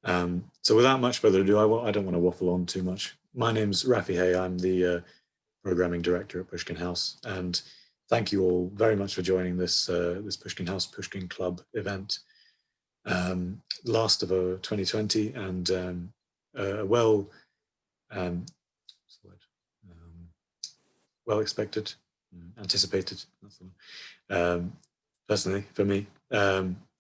So without much further ado, I don't want to waffle on too much. My name's Rafi Hay. I'm the programming director at Pushkin House, and thank you all very much for joining this this Pushkin House Pushkin Club event, last of 2020, and well expected, anticipated. That's the one. Personally, for me,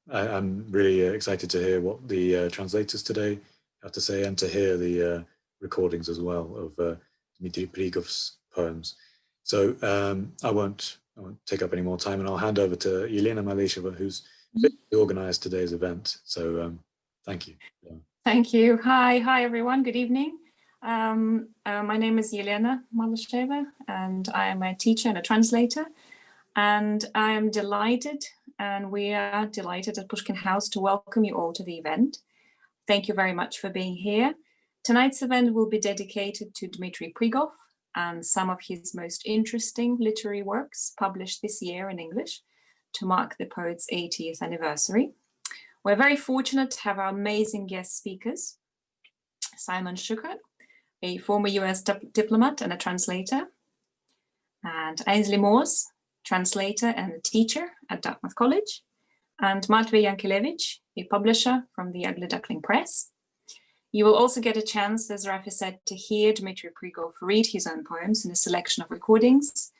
I'm really excited to hear what the translators today have to say, and to hear the recordings as well of Dmitri Prigov's poems. So I won't take up any more time, and I'll hand over to Yelena Malesheva, who's organized today's event. So thank you. Thank you. Hi everyone. Good evening. My name is Yelena Malesheva, and I am a teacher and a translator. And I am delighted, and we are delighted at Pushkin House to welcome you all to the event. Thank you very much for being here. Tonight's event will be dedicated to Dmitri Prigov and some of his most interesting literary works published this year in English to mark the poet's 80th anniversary. We're very fortunate to have our amazing guest speakers, Simon Schuchat, a former US diplomat and a translator, and Ainsley Morse, translator and a teacher at Dartmouth College, and Matvei Yankelevich, a publisher from the Ugly Duckling Press. You will also get a chance, as Rafi said, to hear Dmitri Prigov read his own poems in a selection of recordings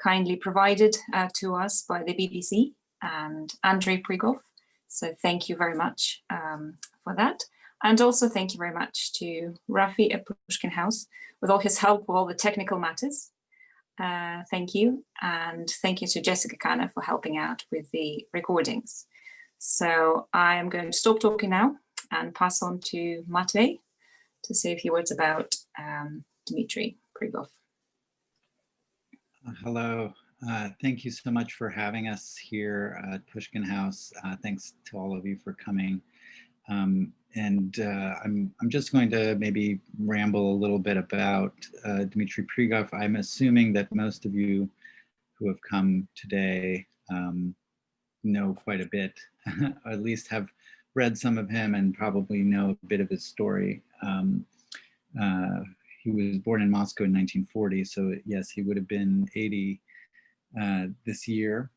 kindly provided to us by the BBC and Andrei Prigov. So thank you very much for that. And also thank you very much to Rafi at Pushkin House with all his help with all the technical matters. Thank you. And thank you to Jessica Kana for helping out with the recordings. So I am going to stop talking now and pass on to Matvei to say a few words about Dmitri Prigov. Hello. Thank you so much for having us here at Pushkin House. Thanks to all of you for coming. I'm just going to maybe ramble a little bit about Dmitri Prigov. I'm assuming that most of you who have come today know quite a bit, or at least have read some of him and probably know a bit of his story. He was born in Moscow in 1940, so yes, he would have been 80 this year.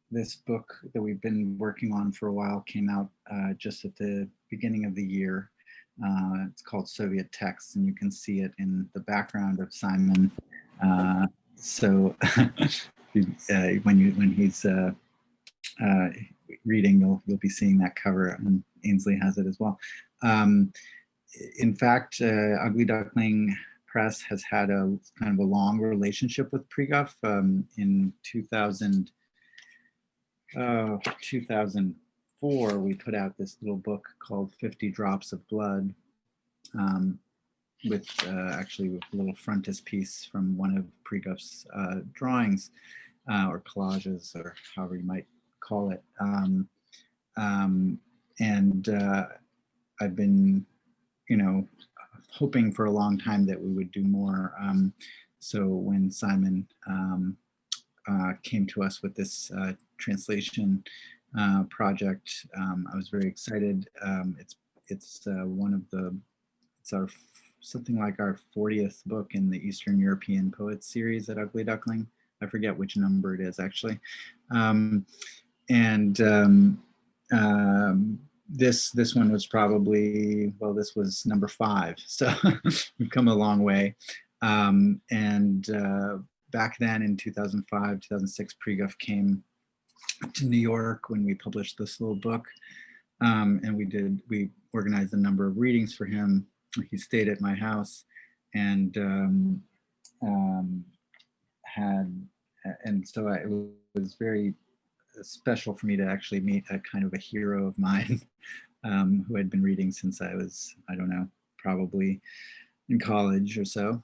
This book that we've been working on for a while came out just at the beginning of the year. It's called Soviet Texts, and you can see it in the background of Simon. So when he's reading, you'll be seeing that cover, and Ainsley has it as well. In fact, Ugly Duckling Press has had a kind of a long relationship with Prigov. In 2004, we put out this little book called 50 Drops of Blood, with actually with a little frontispiece from one of Prigov's drawings, or collages, or however you might call it. I've been, hoping for a long time that we would do more. So when Simon came to us with this translation project, I was very excited. It's something like our 40th book in the Eastern European Poets series at Ugly Duckling. I forget which number it is actually. This one was probably, well, this was number 5. So we've come a long way. Back then in 2005, 2006, Prigov came to New York when we published this little book. And we organized a number of readings for him. He stayed at my house, and so it was very special for me to actually meet a kind of a hero of mine, who I'd been reading since I was, I don't know, probably in college or so.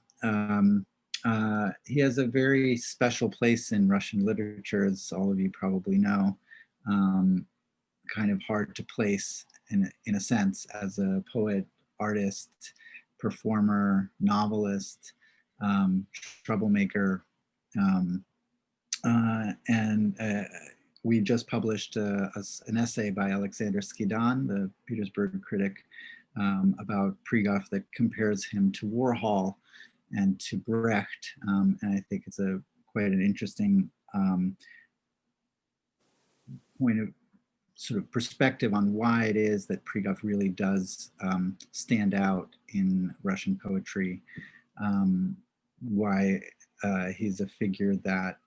He has a very special place in Russian literature, as all of you probably know, kind of hard to place in a sense, as a poet, artist, performer, novelist, troublemaker, and we just published an essay by Alexander Skidan, the Petersburg critic, about Prigov that compares him to Warhol and to Brecht. And I think it's quite an interesting point of sort of perspective on why it is that Prigov really does stand out in Russian poetry, why he's a figure that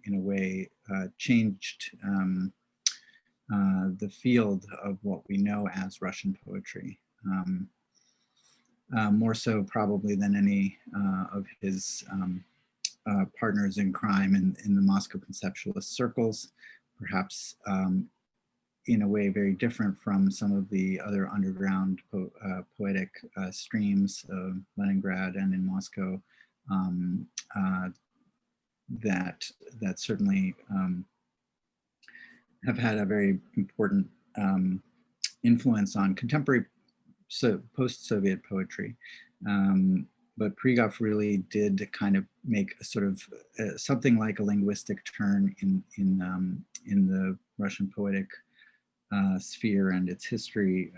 in a way changed the field of what we know as Russian poetry. More so probably than any of his partners in crime in the Moscow Conceptualist circles, perhaps in a way very different from some of the other underground poetic streams of Leningrad and in Moscow that certainly have had a very important influence on contemporary post-Soviet poetry. But Prigov really did kind of make a sort of something like a linguistic turn in the Russian poetic sphere and its history.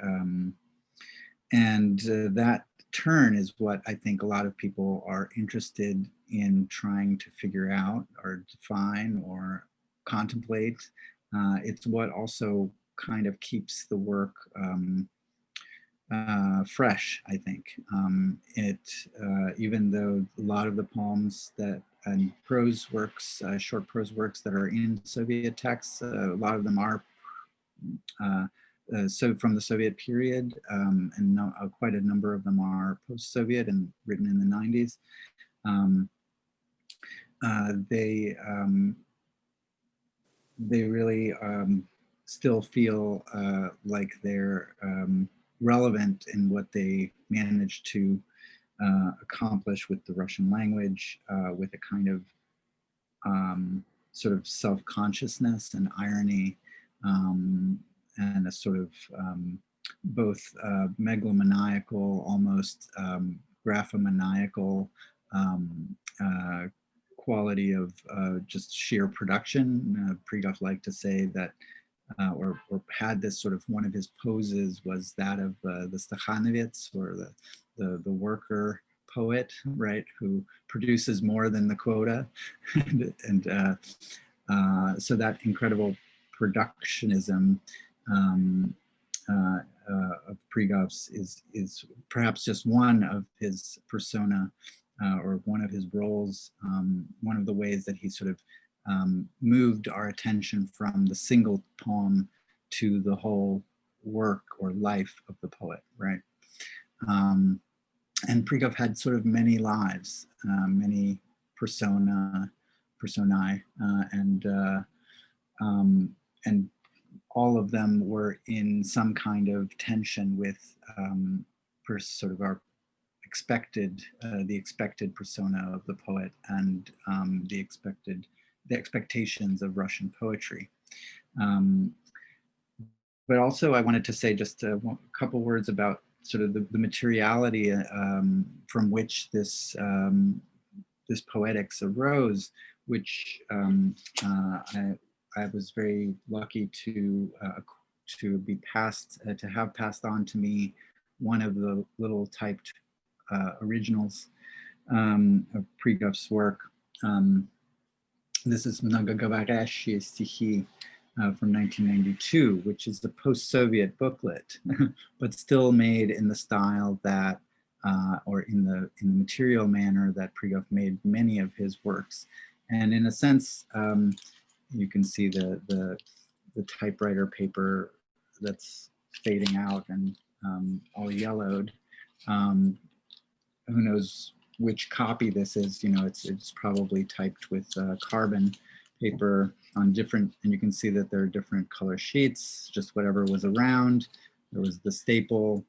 And that turn is what I think a lot of people are interested in trying to figure out or define or contemplate. It's what also kind of keeps the work fresh, I think. Even though a lot of the poems and prose works, short prose works that are in Soviet texts, a lot of them are so from the Soviet period, and quite a number of them are post-Soviet and written in the 90s. They really still feel like they're relevant in what they managed to accomplish with the Russian language, with a kind of sort of self-consciousness and irony, and a sort of both megalomaniacal, almost graphomaniacal quality of just sheer production. Prigov liked to say that, or had this sort of, one of his poses was that of the Stakhanovets, or the worker poet, right, who produces more than the quota. and so that incredible productionism of Prigov's is perhaps just one of his persona, or one of his roles, one of the ways that he sort of moved our attention from the single poem to the whole work or life of the poet, right? And Prigov had sort of many lives, many personae, and all of them were in some kind of tension with sort of our the expected persona of the poet, and the expectations of Russian poetry. But also I wanted to say just a couple words about sort of the materiality from which this poetics arose, which I was very lucky to be to have passed on to me one of the little typed originals of Prigov's work. This is Mnogogovorящие стихи from 1992, which is the post-Soviet booklet, but still made in the style that, or in the material manner that Prigov made many of his works. And in a sense, you can see the typewriter paper that's fading out and all yellowed. Who knows which copy this is? You know, it's probably typed with carbon paper on different, and you can see that there are different color sheets, just whatever was around. There was the staple,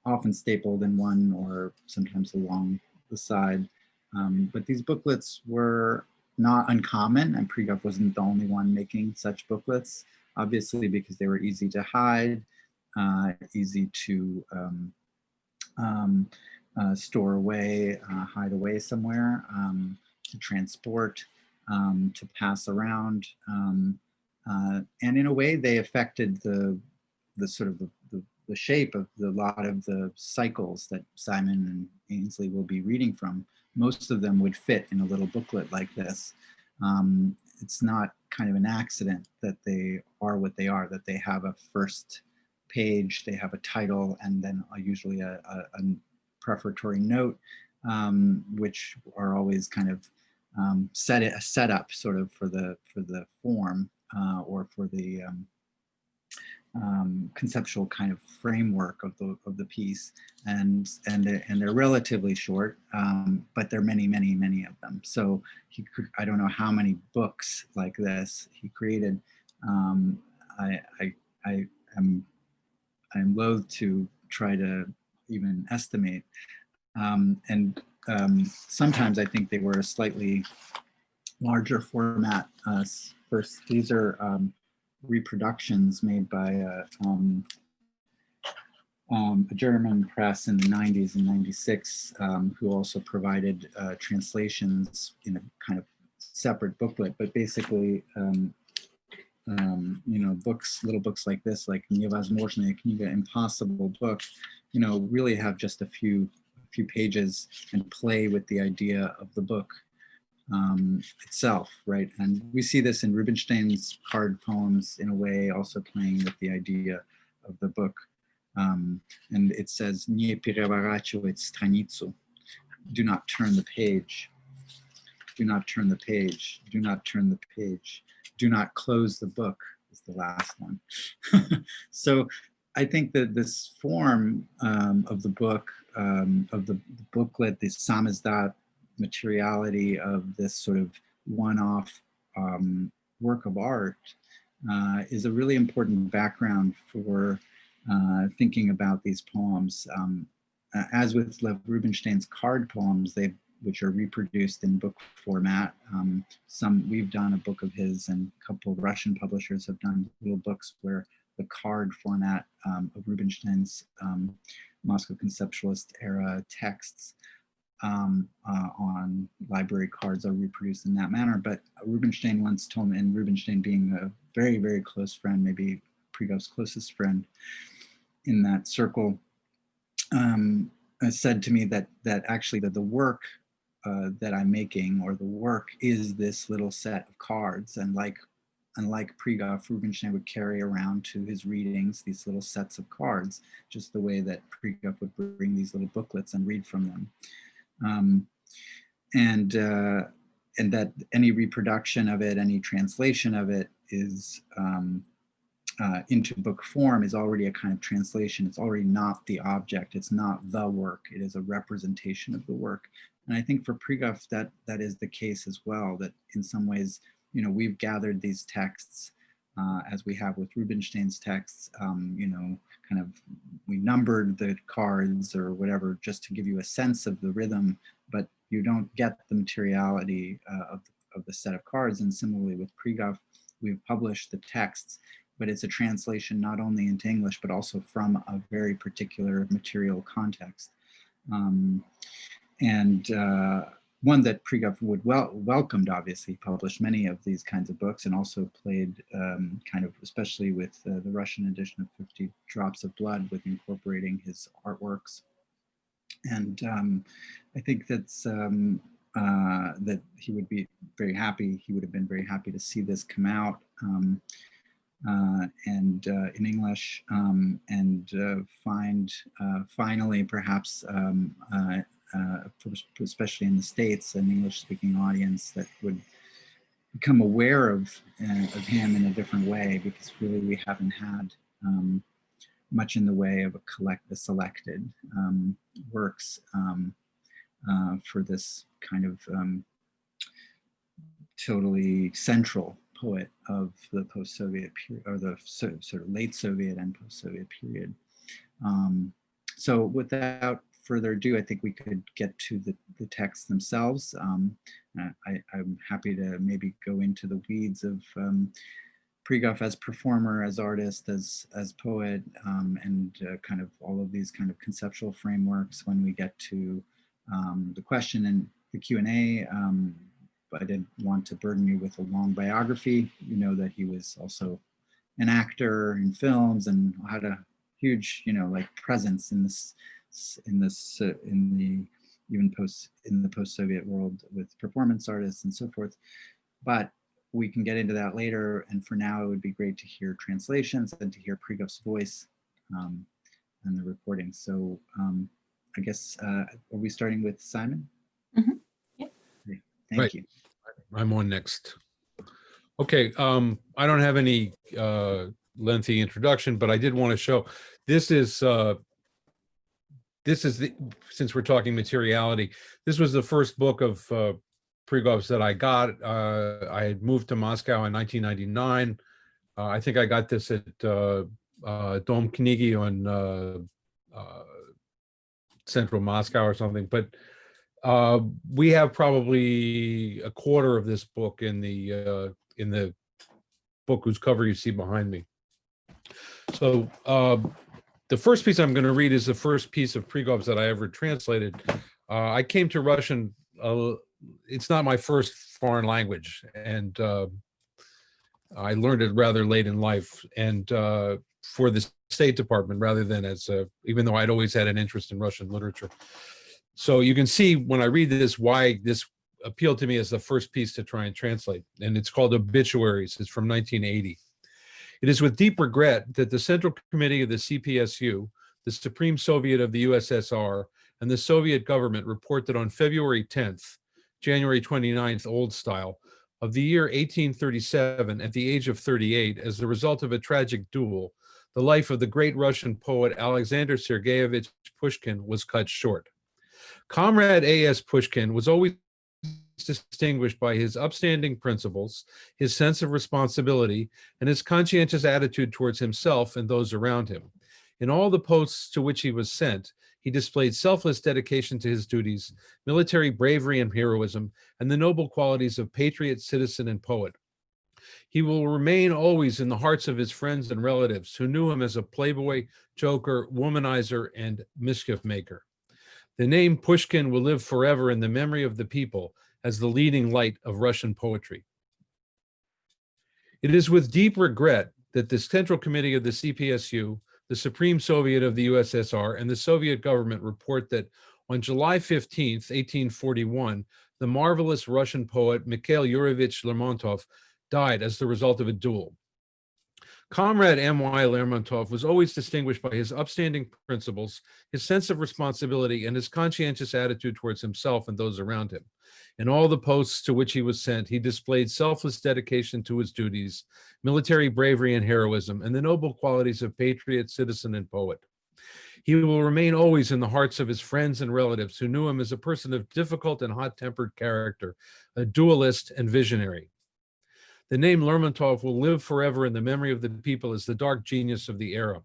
often stapled in one or sometimes along the side. But these booklets were not uncommon, and Prigov wasn't the only one making such booklets, obviously, because they were easy to hide, easy to store away, hide away somewhere, to transport. to pass around. And in a way, they affected the sort of the shape of a lot of the cycles that Simon and Ainsley will be reading from. Most of them would fit in a little booklet like this. It's not kind of an accident that they are what they are, that they have a first page, they have a title, and then usually a prefatory note, which are always kind of a setup sort of for the form or for the conceptual kind of framework of the piece, and they're relatively short, but there are many of them. So I don't know how many books like this he created. I'm loath to try to even estimate, and sometimes I think they were a slightly larger format. First, these are reproductions made by a German press in the 90s and 96, who also provided translations in a kind of separate booklet, but basically, you know, little books like this, like Невозможная книга, Impossible Book, you know, really have just a few pages and play with the idea of the book itself, right? And we see this in Rubinstein's card poems in a way, also playing with the idea of the book. And it says, "Не переворачивать страницу," do not turn the page, do not turn the page, do not turn the page, do not close the book is the last one. So I think that this form of the book, of the booklet, the samizdat materiality of this sort of one-off work of art is a really important background for thinking about these poems. As with Lev Rubinstein's card poems, which are reproduced in book format. We've done a book of his, and a couple of Russian publishers have done little books where the card format of Rubinstein's Moscow Conceptualist era texts on library cards are reproduced in that manner. But Rubinstein once told me, and Rubinstein being a very, very close friend, maybe Prigov's closest friend in that circle, said to me that actually the work that I'm making, or the work, is this little set of cards. And unlike Prigov, Rubinstein would carry around to his readings these little sets of cards, just the way that Prigov would bring these little booklets and read from them. And that any reproduction of it, any translation of it is into book form is already a kind of translation. It's already not the object. It's not the work. It is a representation of the work. And I think for Prigov, that is the case as well, that in some ways, you know, we've gathered these texts as we have with Rubinstein's texts, you know, kind of, we numbered the cards or whatever, just to give you a sense of the rhythm, but you don't get the materiality of the set of cards. And similarly with Prigov, we've published the texts, but it's a translation not only into English, but also from a very particular material context. And one that Prigov would welcomed, obviously. He published many of these kinds of books, and also played kind of, especially with the Russian edition of 50 Drops of Blood, with incorporating his artworks. And I think that's that he would be very happy. He would have been very happy to see this come out and in English, and find finally, perhaps, especially in the States, an English-speaking audience that would become aware of him in a different way, because really we haven't had much in the way of the selected works for this kind of totally central poet of the post-Soviet period, or the sort of late Soviet and post-Soviet period. So without further ado, I think we could get to the texts themselves. I'm happy to maybe go into the weeds of Prigov as performer, as artist, as poet, and kind of all of these kind of conceptual frameworks when we get to the question and the Q&A. I didn't want to burden you with a long biography. You know that he was also an actor in films and had a huge, like presence in the post-Soviet world with performance artists and so forth. But we can get into that later. And for now, it would be great to hear translations and to hear Prigov's voice and the recording. So I guess, are we starting with Simon? Mm-hmm. Yeah. Okay. Thank you. I'm on next. Okay, I don't have any lengthy introduction, but I did want to show, this is since we're talking materiality, this was the first book of Prigov's that I got. I had moved to Moscow in 1999. I think I got this at Dom Knigi on Central Moscow or something, but we have probably a quarter of this book in the book whose cover you see behind me. So the first piece I'm going to read is the first piece of Prigov's that I ever translated. I came to Russian, it's not my first foreign language, and I learned it rather late in life, and for the State Department rather than as even though I'd always had an interest in Russian literature. So you can see when I read this why this appealed to me as the first piece to try and translate, and it's called Obituaries. It's from 1980. It is with deep regret that the Central Committee of the CPSU, the Supreme Soviet of the USSR, and the Soviet government report that on February 10th, January 29th, old style, of the year 1837, at the age of 38, as the result of a tragic duel, the life of the great Russian poet Alexander Sergeyevich Pushkin was cut short. Comrade A.S. Pushkin was always distinguished by his upstanding principles, his sense of responsibility, and his conscientious attitude towards himself and those around him. In all the posts to which he was sent, he displayed selfless dedication to his duties, military bravery and heroism, and the noble qualities of patriot, citizen, and poet. He will remain always in the hearts of his friends and relatives who knew him as a playboy, joker, womanizer, and mischief maker. The name Pushkin will live forever in the memory of the people as the leading light of Russian poetry. It is with deep regret that the Central Committee of the CPSU, the Supreme Soviet of the USSR, and the Soviet government report that on July 15th, 1841, the marvelous Russian poet Mikhail Yuryevich Lermontov died as the result of a duel. Comrade M.Y. Lermontov was always distinguished by his upstanding principles, his sense of responsibility, and his conscientious attitude towards himself and those around him. In all the posts to which he was sent, he displayed selfless dedication to his duties, military bravery and heroism, and the noble qualities of patriot, citizen, and poet. He will remain always in the hearts of his friends and relatives who knew him as a person of difficult and hot-tempered character, a dualist and visionary. The name Lermontov will live forever in the memory of the people as the dark genius of the era.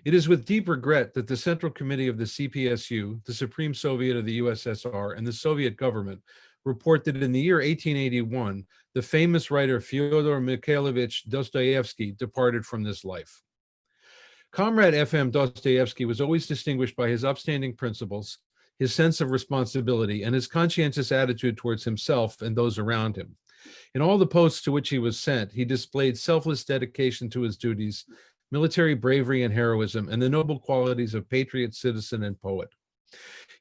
It is with deep regret that the Central Committee of the CPSU, the Supreme Soviet of the USSR, and the Soviet government report that in the year 1881, the famous writer Fyodor Mikhailovich Dostoevsky departed from this life. Comrade F.M. Dostoevsky was always distinguished by his upstanding principles, his sense of responsibility, and his conscientious attitude towards himself and those around him. In all the posts to which he was sent, he displayed selfless dedication to his duties, military bravery and heroism, and the noble qualities of patriot, citizen, and poet.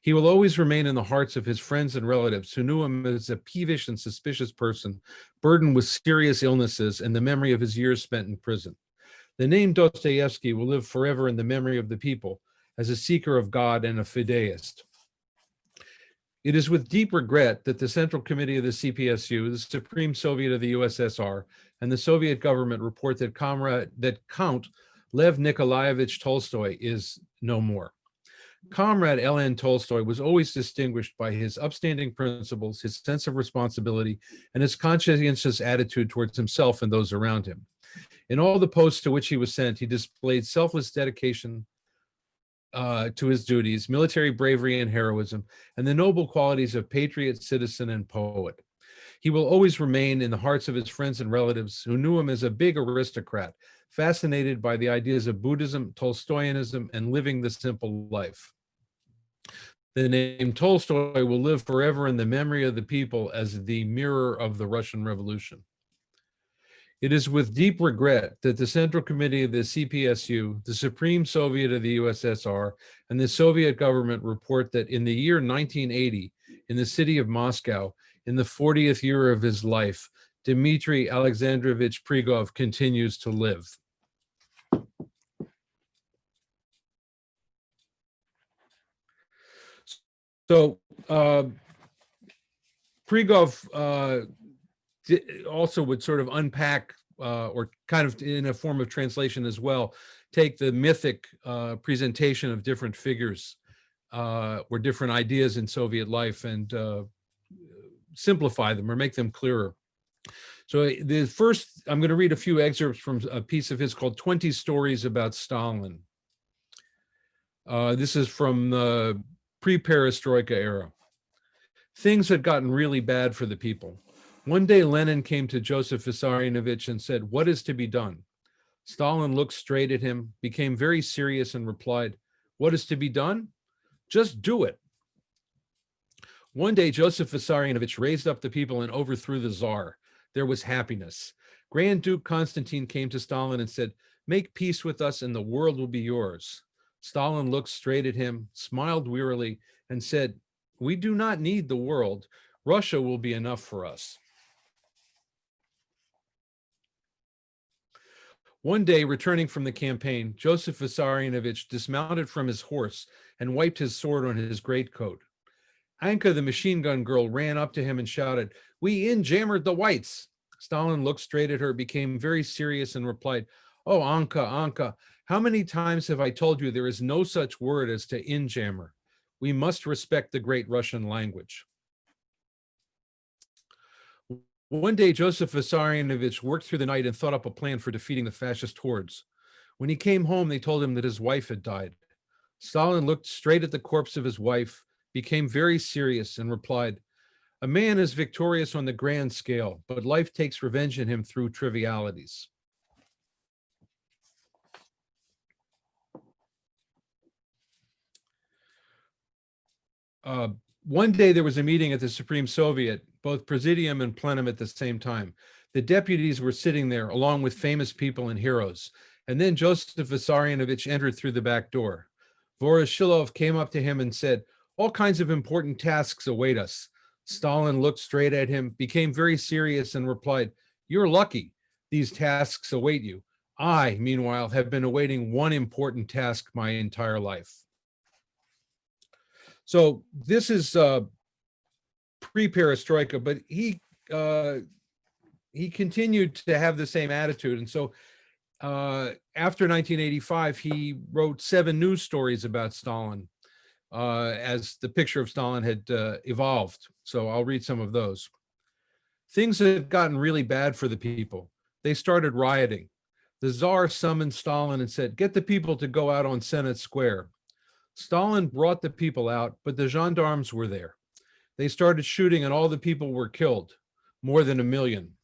He will always remain in the hearts of his friends and relatives who knew him as a peevish and suspicious person, burdened with serious illnesses and the memory of his years spent in prison. The name Dostoevsky will live forever in the memory of the people as a seeker of God and a fideist. It is with deep regret that the Central Committee of the CPSU, the Supreme Soviet of the USSR, and the Soviet government report that Count Lev Nikolaevich Tolstoy is no more. Comrade L.N. Tolstoy was always distinguished by his upstanding principles, his sense of responsibility, and his conscientious attitude towards himself and those around him. In all the posts to which he was sent, he displayed selfless dedication to his duties, military bravery and heroism, and the noble qualities of patriot, citizen, and poet. He will always remain in the hearts of his friends and relatives who knew him as a big aristocrat, fascinated by the ideas of Buddhism, Tolstoyanism, and living the simple life. The name Tolstoy will live forever in the memory of the people as the mirror of the Russian Revolution. It is with deep regret that the Central Committee of the CPSU, the Supreme Soviet of the USSR, and the Soviet government report that in the year 1980, in the city of Moscow, in the 40th year of his life, Dmitri Alexandrovich Prigov continues to live. So Prigov also would sort of unpack, or kind of in a form of translation as well, take the mythic presentation of different figures or different ideas in Soviet life and simplify them or make them clearer. So the first, I'm going to read a few excerpts from a piece of his called 20 Stories About Stalin. This is from the pre-perestroika era. Things had gotten really bad for the people. One day, Lenin came to Joseph Vissarionovich and said, "What is to be done?" Stalin looked straight at him, became very serious and replied, "What is to be done? Just do it." One day, Joseph Vissarionovich raised up the people and overthrew the Tsar. There was happiness. Grand Duke Constantine came to Stalin and said, "Make peace with us and the world will be yours." Stalin looked straight at him, smiled wearily, and said, "We do not need the world. Russia will be enough for us." One day, returning from the campaign, Joseph Vissarionovich dismounted from his horse and wiped his sword on his greatcoat. Anka, the machine gun girl, ran up to him and shouted, "We in-jammered the whites." Stalin looked straight at her, became very serious, and replied, "Oh, Anka, Anka, how many times have I told you there is no such word as to in-jammer? We must respect the great Russian language." One day, Joseph Vissarionovich worked through the night and thought up a plan for defeating the fascist hordes. When he came home, they told him that his wife had died. Stalin looked straight at the corpse of his wife, became very serious, and replied, "A man is victorious on the grand scale, but life takes revenge in him through trivialities." One day there was a meeting at the Supreme Soviet, both presidium and plenum at the same time. The deputies were sitting there along with famous people and heroes. And then Joseph Vissarionovich entered through the back door. Voroshilov came up to him and said, "All kinds of important tasks await us." Stalin looked straight at him, became very serious, and replied, "You're lucky. These tasks await you. I, meanwhile, have been awaiting one important task my entire life." So this is pre-perestroika, but he continued to have the same attitude. And so after 1985, he wrote 7 news stories about Stalin as the picture of Stalin had evolved. So I'll read some of those. Things had gotten really bad for the people. They started rioting. The Tsar summoned Stalin and said, "Get the people to go out on Senate Square." Stalin brought the people out, but the gendarmes were there. They started shooting and all the people were killed, more than 1 million.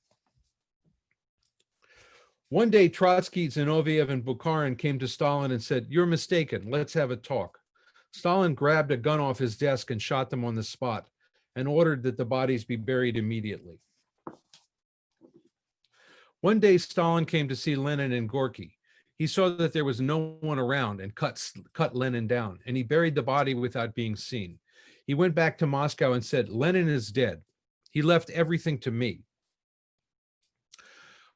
One day, Trotsky, Zinoviev, and Bukharin came to Stalin and said, "You're mistaken. Let's have a talk." Stalin grabbed a gun off his desk and shot them on the spot and ordered that the bodies be buried immediately. One day, Stalin came to see Lenin and Gorky. He saw that there was no one around and cut Lenin down, and he buried the body without being seen. He went back to Moscow and said, "Lenin is dead. He left everything to me."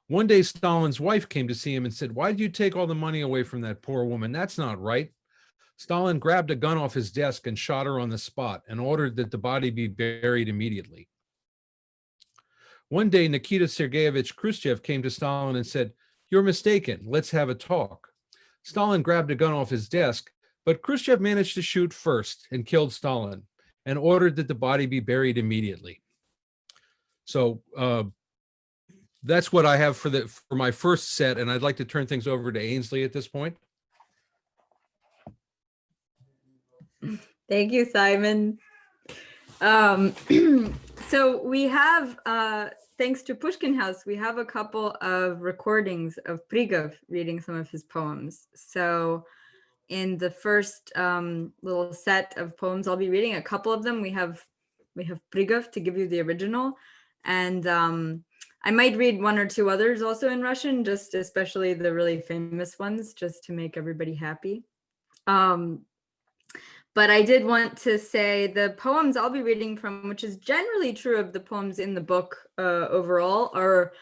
One day, Stalin's wife came to see him and said, "Why did you take all the money away from that poor woman? That's not right." Stalin grabbed a gun off his desk and shot her on the spot and ordered that the body be buried immediately. One day, Nikita Sergeyevich Khrushchev came to Stalin and said, "You're mistaken. Let's have a talk." Stalin grabbed a gun off his desk, but Khrushchev managed to shoot first and killed Stalin and ordered that the body be buried immediately. So that's what I have for my first set, and I'd like to turn things over to Ainsley at this point. Thank you, Simon. So we have, thanks to Pushkin House, we have a couple of recordings of Prigov reading some of his poems. So in the first little set of poems I'll be reading. A couple of them we have Prigov to give you the original, and I might read one or two others also in Russian, just especially the really famous ones, just to make everybody happy. But I did want to say the poems I'll be reading from, which is generally true of the poems in the book overall, are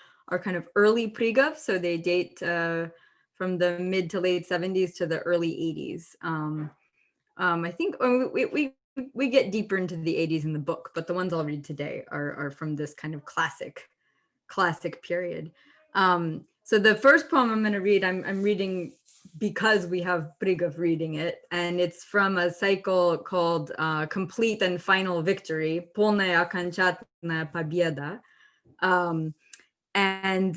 kind of early Prigov, so they date from the mid to late 70s to the early 80s. I think we get deeper into the 80s in the book, but the ones I'll read today are from this kind of classic period. So the first poem I'm going to read, I'm reading because we have Prigov reading it, and it's from a cycle called Complete and Final Victory, Полная окончательная победа. And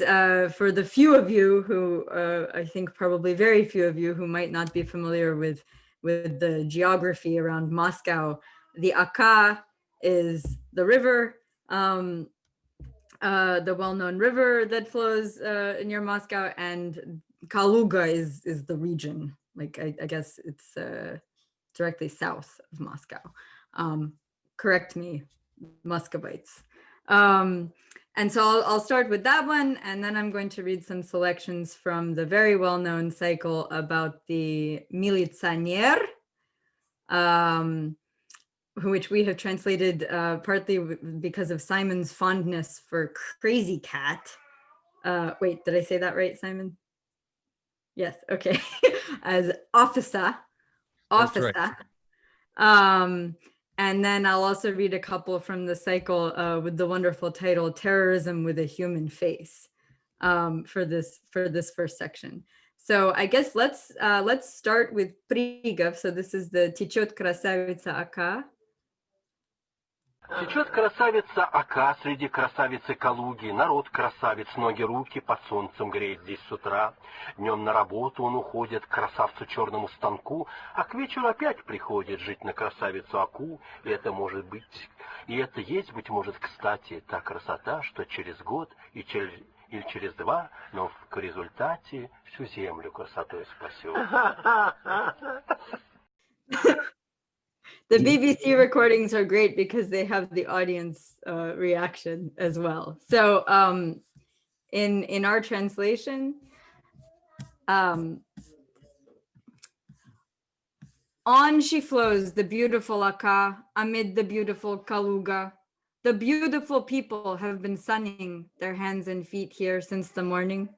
for the few of you who, I think probably very few of you who might not be familiar with the geography around Moscow, the Oka is the river, the well-known river that flows near Moscow, and Kaluga is the region. Like I guess it's directly south of Moscow. Correct me, Muscovites. And so I'll start with that one, and then I'm going to read some selections from the very well-known cycle about the Militsioner, which we have translated partly because of Simon's fondness for Crazy Cat. Wait, did I say that right, Simon? Yes, okay. As officer. Right. And then I'll also read a couple from the cycle with the wonderful title "Terrorism with a Human Face" for this first section. So I guess let's start with Prigov. So this is the Течет красавица Ока. Течет красавица Ока среди красавицы Калуги, народ красавиц, ноги, руки под солнцем греет здесь с утра. Днем на работу он уходит к красавцу черному станку, а к вечеру опять приходит жить на красавицу Оку. И это может быть, и это есть, быть может, кстати, та красота, что через год или через два, но в результате всю землю красотой спасет. The BBC recordings are great because they have the audience reaction as well. So in our translation, on she flows, the beautiful Oka, amid the beautiful Kaluga. The beautiful people have been sunning their hands and feet here since the morning.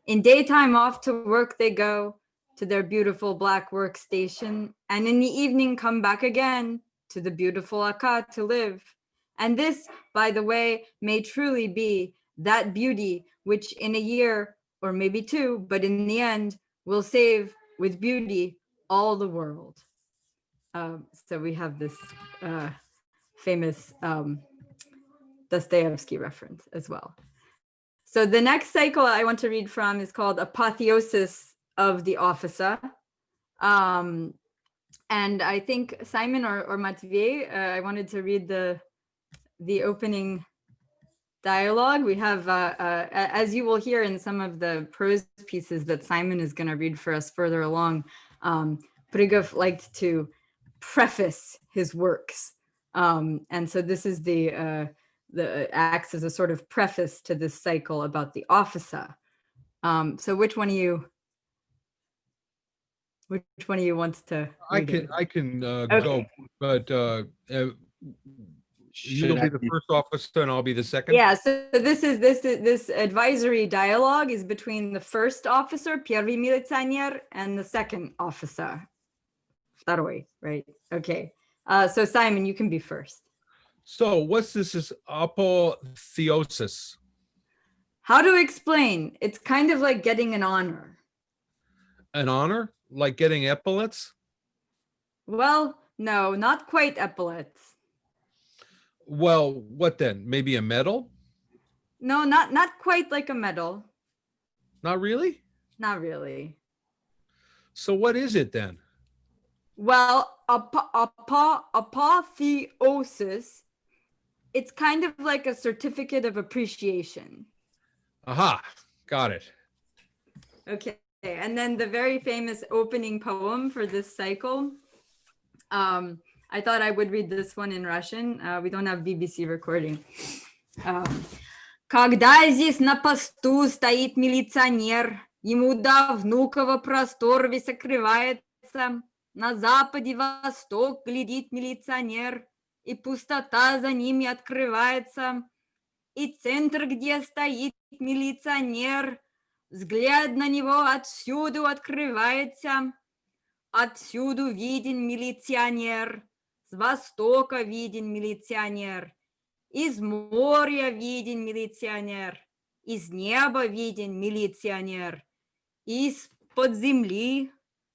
In daytime off to work they go, to their beautiful black workstation, and in the evening come back again to the beautiful Oka to live. And this, by the way, may truly be that beauty which in a year, or maybe two, but in the end, will save with beauty all the world. So we have this famous Dostoevsky reference as well. So the next cycle I want to read from is called Apotheosis of the Officer. And I think Simon or Matvei, I wanted to read the opening dialogue. We have, as you will hear in some of the prose pieces that Simon is going to read for us further along, Prigov liked to preface his works. And so this is the acts as a sort of preface to this cycle about the officer. So which one of you wants to? I can Okay. go, but you'll be the first officer and I'll be the second. Yeah. So this advisory dialogue is between the first officer, Первый милиционер, and the second officer, Второй, right? Okay. So Simon, you can be first. So what's this is apotheosis? How to explain? It's kind of like getting an honor. An honor? Like getting epaulets? Well, no, not quite epaulets. Well, what then? Maybe a medal? No, not quite like a medal. Not really? Not really. So what is it then? Well, apotheosis, it's kind of like a certificate of appreciation. Aha, got it. Okay. And then the very famous opening poem for this cycle. I thought I would read this one in Russian. We don't have BBC recording. Когда здесь на посту стоит милиционер, ему до Внуково простор весь открывается. На западе восток глядит милиционер, и пустота за ними открывается. И центр, где стоит милиционер, взгляд на него отсюда открывается. Отсюда виден милиционер, с востока виден милиционер, из моря виден милиционер, из неба виден милиционер, из-под земли,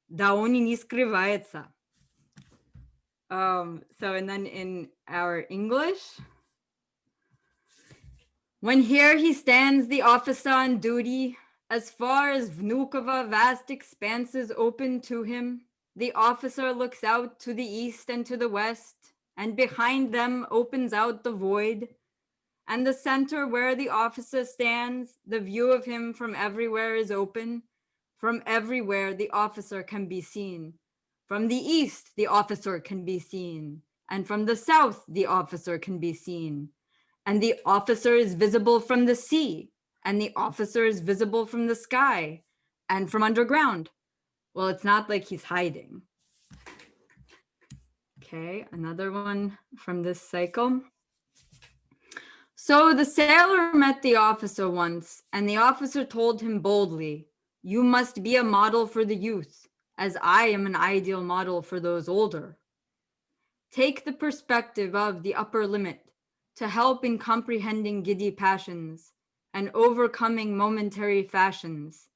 да он и не скрывается. So, and then in our English, when here he stands, the officer on duty, as far as Vnukovo, vast expanses open to him, the officer looks out to the east and to the west, and behind them opens out the void. And the center where the officer stands, the view of him from everywhere is open. From everywhere, the officer can be seen. From the east, the officer can be seen. And from the south, the officer can be seen. And the officer is visible from the sea. And the officer is visible from the sky and from underground. Well, it's not like he's hiding. Okay, another one from this cycle. So the sailor met the officer once, and the officer told him boldly, "You must be a model for the youth, as I am an ideal model for those older. Take the perspective of the upper limit to help in comprehending giddy passions and overcoming momentary fashions."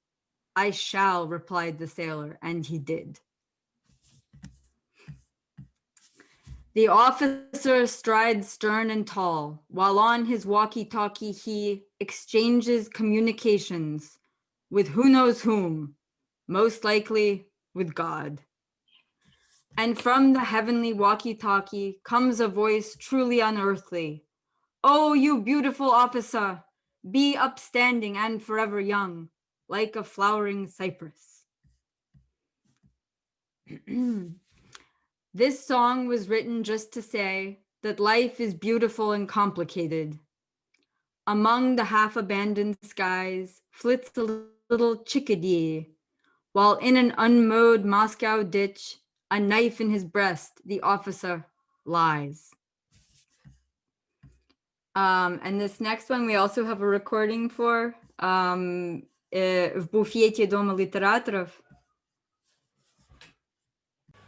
"I shall," replied the sailor, and he did. The officer strides stern and tall, while on his walkie-talkie he exchanges communications with who knows whom, most likely with God. And from the heavenly walkie-talkie comes a voice truly unearthly. "Oh, you beautiful officer, be upstanding and forever young, like a flowering cypress." This song was written just to say that life is beautiful and complicated. Among the half-abandoned skies flits a little chickadee, while in an unmowed Moscow ditch, a knife in his breast, the officer lies. And this next one we also have a recording for в буфете Дома литераторов.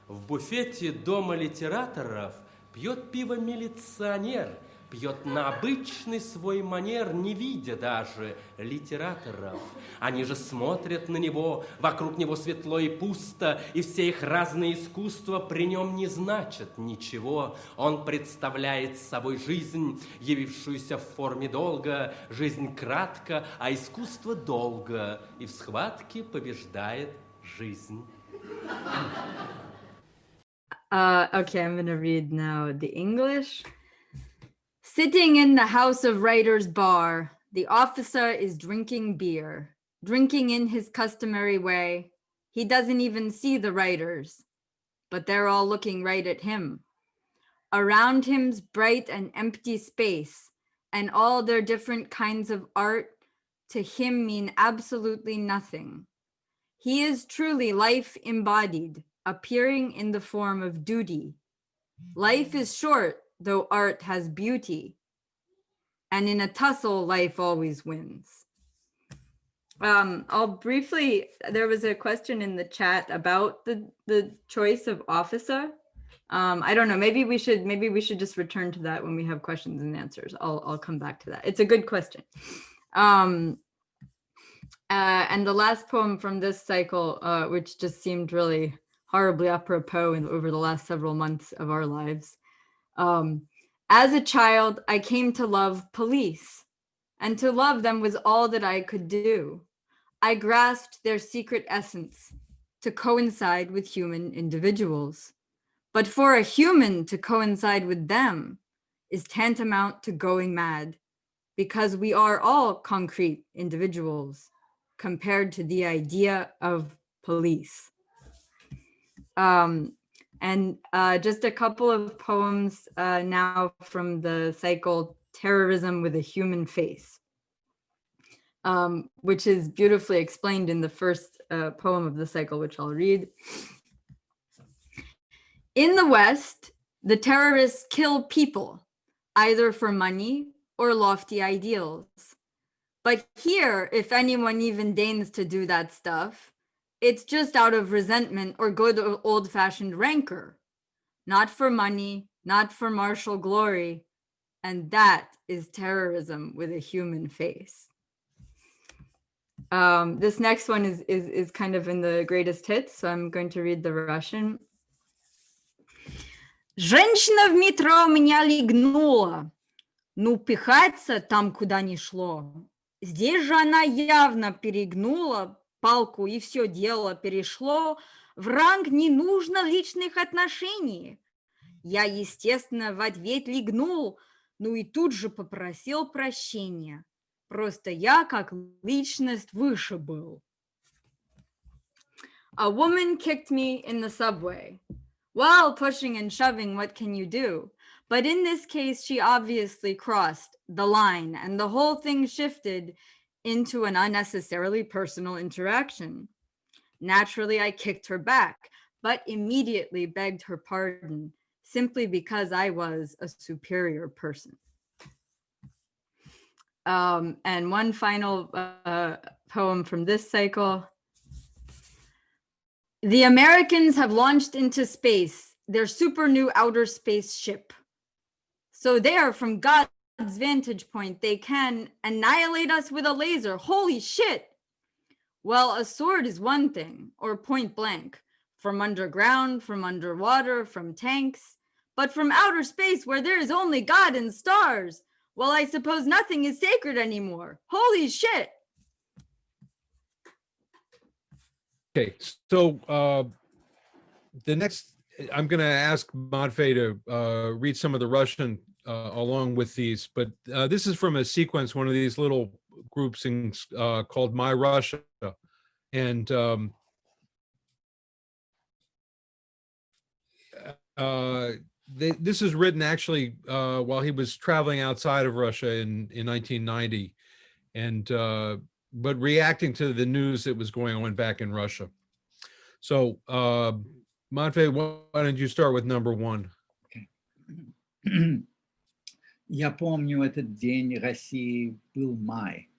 В буфете Дома литераторов пьет пиво милиционер, пьет на обычный свой манер, не видя даже литераторов. Они же смотрят на него, вокруг него светло и пусто, и все их разные искусства при нем не значат ничего. Он представляет собой жизнь, явившуюся в форме долга, жизнь кратко, а искусство долго, и в схватке побеждает жизнь. Okay, I'm going to read now the English. Sitting in the House of Writers bar, the officer is drinking beer, drinking in his customary way. He doesn't even see the writers, but they're all looking right at him. Around him's bright and empty space, and all their different kinds of art to him mean absolutely nothing. He is truly life embodied, appearing in the form of duty. Life is short, though art has beauty. And in a tussle, life always wins. I'll briefly, there was a question in the chat about the choice of officer. I don't know, maybe we should just return to that when we have questions and answers. I'll come back to that. It's a good question. And the last poem from this cycle, which just seemed really horribly apropos over the last several months of our lives. As a child, I came to love police, and to love them was all that I could do. I grasped their secret essence to coincide with human individuals. But for a human to coincide with them is tantamount to going mad, because we are all concrete individuals, compared to the idea of police. And just a couple of poems now from the cycle Terrorism with a Human Face, which is beautifully explained in the first poem of the cycle, which I'll read. In the West, the terrorists kill people, either for money or lofty ideals. But here, if anyone even deigns to do that stuff, it's just out of resentment or good old-fashioned rancor. Not for money, not for martial glory. And that is terrorism with a human face. This next one is kind of in the greatest hits, so I'm going to read the Russian. Женщина в метро меня легнула. Ну, пихаться там, куда ни шло. Здесь же она явно перегнула палку, и все дело перешло в ранг «не нужно личных отношений». Я, естественно, в ответ легнул, ну и тут же попросил прощения. Просто я как личность выше был. A woman kicked me in the subway. Well, pushing and shoving, what can you do? But in this case, she obviously crossed the line, and the whole thing shifted into an unnecessarily personal interaction. Naturally, I kicked her back, but immediately begged her pardon, simply because I was a superior person. And one final poem from this cycle. The Americans have launched into space their super new outer space ship. So there, from God's vantage point, they can annihilate us with a laser. Holy shit! Well, a sword is one thing, or point blank, from underground, from underwater, from tanks, but from outer space where there is only God and stars. Well, I suppose nothing is sacred anymore. Holy shit! Okay, so the next, I'm going to ask Matvei to read some of the Russian along with these, but this is from a sequence, one of these little groups called My Russia. And this is written actually while he was traveling outside of Russia in 1990, and but reacting to the news that was going on back in Russia. So, Matvei, why don't you start with number one? Okay. Я помню этот день России, был май.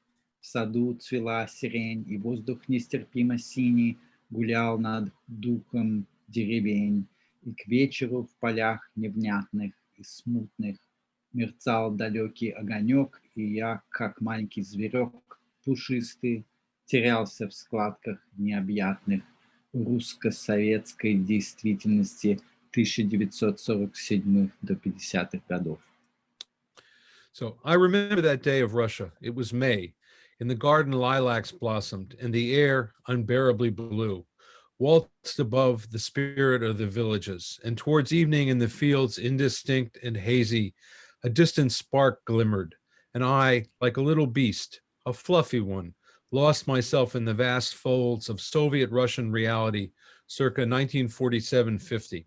В саду цвела сирень, и воздух нестерпимо синий гулял над духом деревень. И к вечеру в полях невнятных и смутных мерцал далекий огонек, и я, как маленький зверек, пушистый, терялся в складках необъятных русско-советской действительности 1947 до 50-х годов. So I remember that day of Russia. It was May. In the garden, lilacs blossomed, and the air, unbearably blue, waltzed above the spirit of the villages. And towards evening in the fields, indistinct and hazy, a distant spark glimmered, and I, like a little beast, a fluffy one, lost myself in the vast folds of Soviet Russian reality circa 1947-50.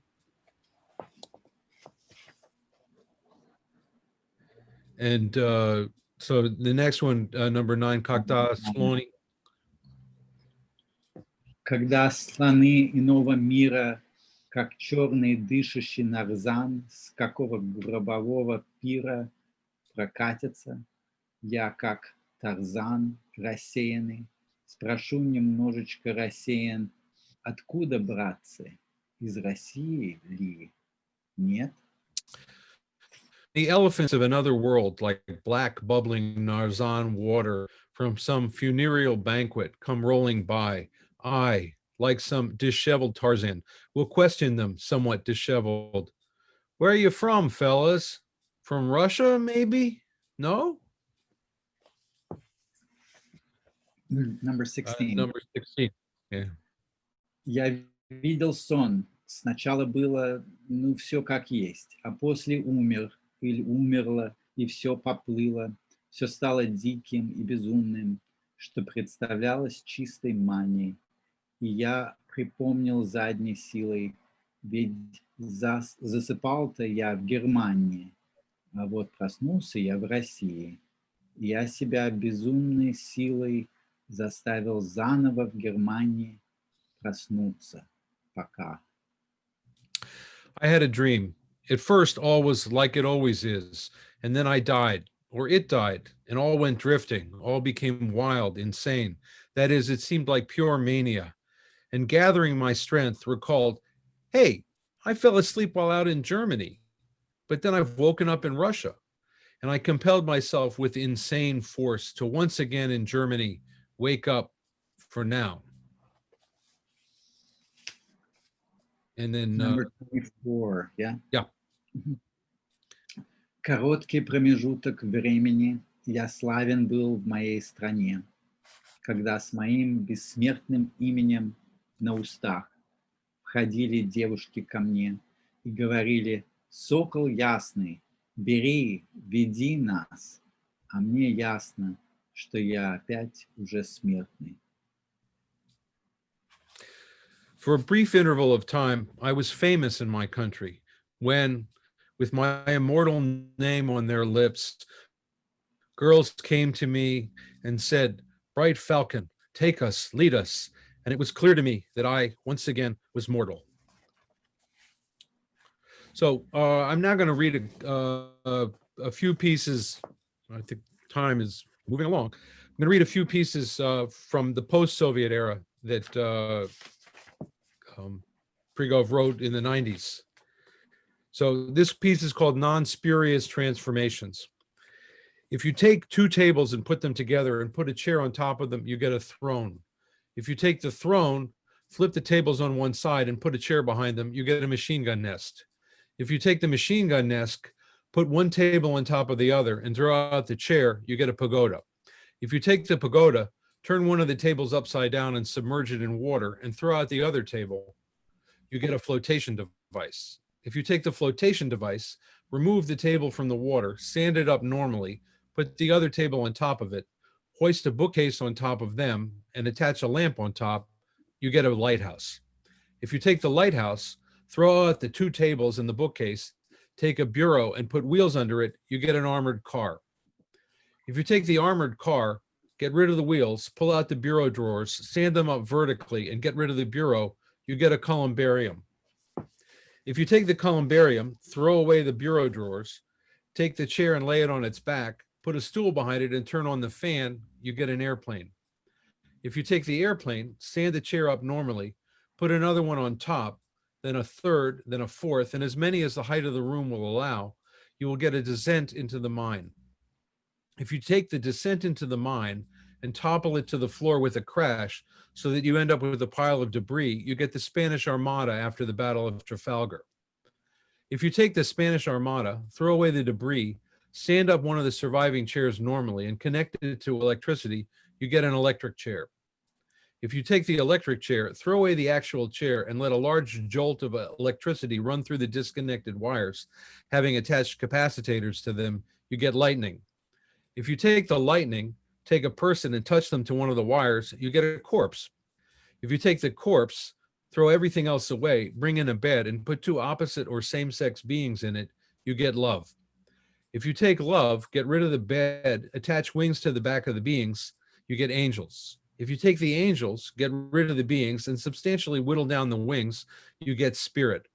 And so the next one, number 9, Когда слоны. Когда слоны иного мира, как черный дышащий нарзан, с какого гробового пира прокатятся, я, как Тарзан, рассеянный, спрошу немножечко рассеян, откуда, братцы, из России ли? Нет? The elephants of another world, like black bubbling Narzan water from some funereal banquet, come rolling by. I, like some disheveled Tarzan, will question them, somewhat disheveled. Where are you from, fellas? From Russia, maybe? No? Number 16. Number 16. Yeah. Я видел сон. Сначала было, ну, все как есть, а после умер или умерло, и все поплыло, все стало диким и безумным. что представлялось чистой манией. И я припомнил задней силой, ведь засыпал-то я в Германии, а вот проснулся я в России. Я себя безумной силой заставил заново в Германии проснуться. Пока. I had a dream. At first, all was like it always is, and then I died, or it died, and all went drifting. All became wild, insane. That is, it seemed like pure mania. And gathering my strength, recalled, hey, I fell asleep while out in Germany, but then I've woken up in Russia. And I compelled myself with insane force to once again in Germany wake up for now. And then Number 24, yeah? Yeah. Короткий промежуток времени я славен был в моей стране, когда с моим бессмертным именем на устах входили девушки ко мне и говорили: «Сокол ясный, бери, веди нас», а мне ясно, что я опять уже смертный. For a brief interval of time, I was famous in my country when, with my immortal name on their lips, girls came to me and said, "Bright Falcon, take us, lead us." And it was clear to me that I, once again, was mortal. So I'm now going to read a few pieces. I think time is moving along. I'm going to read a few pieces from the post-Soviet era that Prigov wrote in the 90s. So this piece is called Non-Spurious Transformations. If you take two tables and put them together and put a chair on top of them, you get a throne. If you take the throne, flip the tables on one side and put a chair behind them, you get a machine gun nest. If you take the machine gun nest, put one table on top of the other and throw out the chair, you get a pagoda. If you take the pagoda, turn one of the tables upside down and submerge it in water and throw out the other table, you get a flotation device. If you take the flotation device, remove the table from the water, sand it up normally, put the other table on top of it, hoist a bookcase on top of them, and attach a lamp on top, you get a lighthouse. If you take the lighthouse, throw out the two tables and the bookcase, take a bureau and put wheels under it, you get an armored car. If you take the armored car, get rid of the wheels, pull out the bureau drawers, sand them up vertically, and get rid of the bureau, you get a columbarium. If you take the columbarium, throw away the bureau drawers, take the chair and lay it on its back, put a stool behind it and turn on the fan, you get an airplane. If you take the airplane, sand the chair up normally, put another one on top, then a third, then a fourth, and as many as the height of the room will allow, you will get a descent into the mine. If you take the descent into the mine and topple it to the floor with a crash so that you end up with a pile of debris, you get the Spanish Armada after the Battle of Trafalgar. If you take the Spanish Armada, throw away the debris, stand up one of the surviving chairs normally and connect it to electricity, you get an electric chair. If you take the electric chair, throw away the actual chair and let a large jolt of electricity run through the disconnected wires, having attached capacitors to them, you get lightning. If you take the lightning, take a person and touch them to one of the wires, you get a corpse. If you take the corpse, throw everything else away, bring in a bed and put two opposite or same-sex beings in it, you get love. If you take love, get rid of the bed, attach wings to the back of the beings, you get angels. If you take the angels, get rid of the beings and substantially whittle down the wings, you get spirit.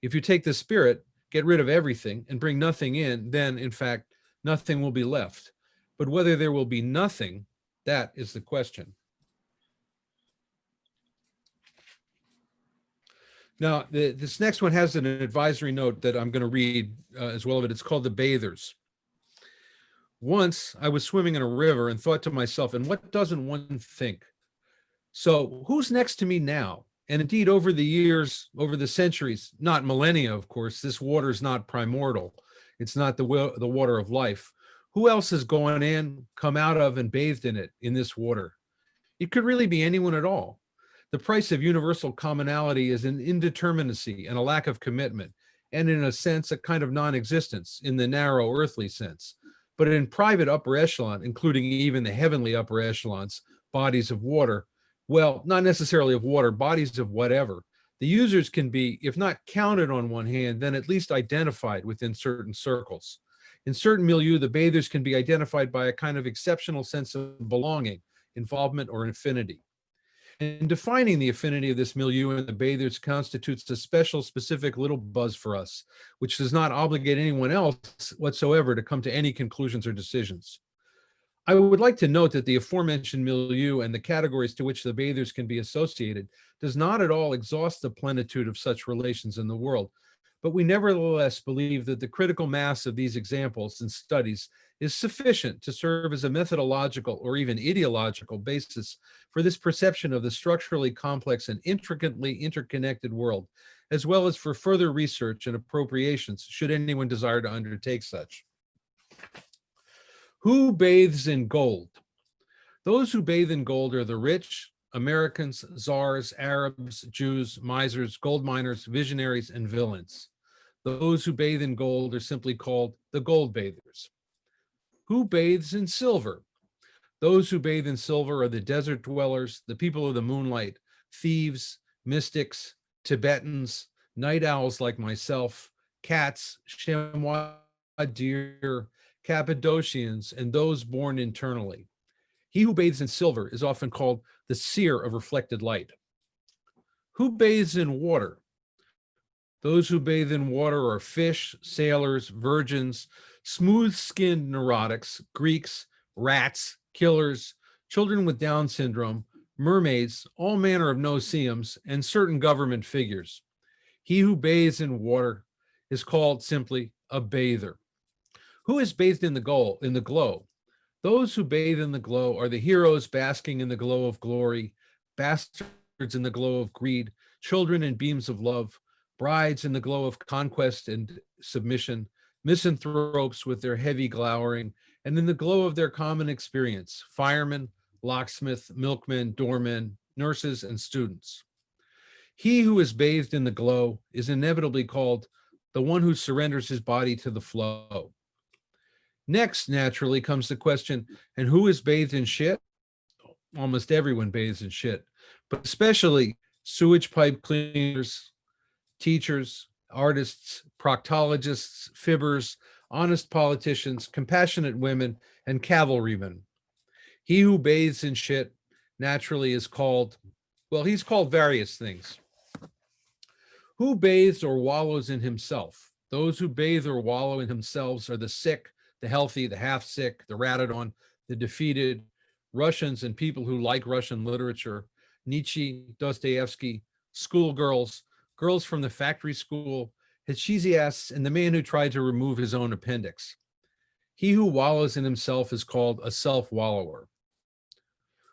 If you take the spirit, get rid of everything and bring nothing in, then in fact, nothing will be left. But whether there will be nothing, that is the question. Now, this next one has an advisory note that I'm going to read as well, but it's called The Bathers. Once I was swimming in a river and thought to myself, and what doesn't one think? So who's next to me now? And indeed, over the years, over the centuries, not millennia, of course, this water is not primordial. It's not the water of life. Who else has gone in, come out of, and bathed in it, in this water? It could really be anyone at all. The price of universal commonality is an indeterminacy and a lack of commitment, and in a sense, a kind of non-existence in the narrow earthly sense. but in private upper echelon, including even the heavenly upper echelons, bodies of water, well, not necessarily of water, bodies of whatever, the users can be, if not counted on one hand, then at least identified within certain circles. In certain milieu, the bathers can be identified by a kind of exceptional sense of belonging, involvement, or affinity. And defining the affinity of this milieu and the bathers constitutes a special, specific little buzz for us, which does not obligate anyone else whatsoever to come to any conclusions or decisions. I would like to note that the aforementioned milieu and the categories to which the bathers can be associated does not at all exhaust the plenitude of such relations in the world, but we nevertheless believe that the critical mass of these examples and studies is sufficient to serve as a methodological or even ideological basis for this perception of the structurally complex and intricately interconnected world, as well as for further research and appropriations, should anyone desire to undertake such. Who bathes in gold? Those who bathe in gold are the rich, Americans, czars, Arabs, Jews, misers, gold miners, visionaries, and villains. Those who bathe in gold are simply called the gold bathers. Who bathes in silver? Those who bathe in silver are the desert dwellers, the people of the moonlight, thieves, mystics, Tibetans, night owls like myself, cats, chamois deer, Cappadocians, and those born internally. He who bathes in silver is often called the seer of reflected light. Who bathes in water? Those who bathe in water are fish, sailors, virgins, smooth-skinned neurotics, Greeks, rats, killers, children with Down syndrome, mermaids, all manner of no-see-ums, and certain government figures. He who bathes in water is called simply a bather. Who is bathed in the glow? Those who bathe in the glow are the heroes basking in the glow of glory, bastards in the glow of greed, children in beams of love, brides in the glow of conquest and submission, misanthropes with their heavy glowering, and in the glow of their common experience, firemen, locksmith, milkmen, doormen, nurses, and students. He who is bathed in the glow is inevitably called the one who surrenders his body to the flow. Next, naturally, comes the question, and who is bathed in shit? Almost everyone bathes in shit, but especially sewage pipe cleaners, teachers, artists, proctologists, fibbers, honest politicians, compassionate women, and cavalrymen. He who bathes in shit naturally is called, well, he's called various things. Who bathes or wallows in himself? Those who bathe or wallow in themselves are the sick, the healthy, the half-sick, the ratted-on, the defeated, Russians and people who like Russian literature, Nietzsche, Dostoevsky, schoolgirls, girls from the factory school, Hechiziasts, and the man who tried to remove his own appendix. He who wallows in himself is called a self-wallower.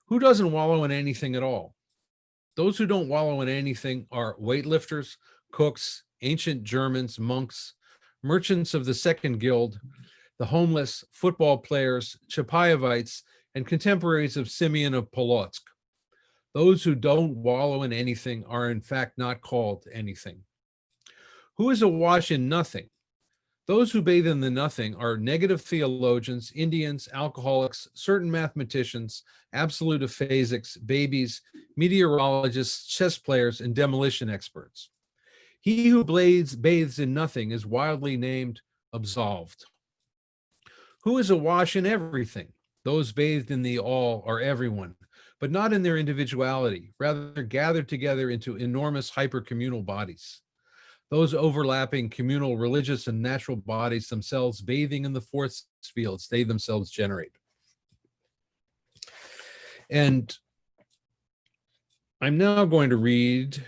Who doesn't wallow in anything at all? Those who don't wallow in anything are weightlifters, cooks, ancient Germans, monks, merchants of the Second Guild, the homeless, football players, Chapayevites, and contemporaries of Simeon of Polotsk. Those who don't wallow in anything are in fact not called anything. Who is awash in nothing? Those who bathe in the nothing are negative theologians, Indians, alcoholics, certain mathematicians, absolute aphasics, babies, meteorologists, chess players, and demolition experts. He who bathes in nothing is wildly named absolved. Who is awash in everything? Those bathed in the all are everyone, but not in their individuality, rather gathered together into enormous hypercommunal bodies. Those overlapping communal, religious, and natural bodies themselves bathing in the force fields they themselves generate. And I'm now going to read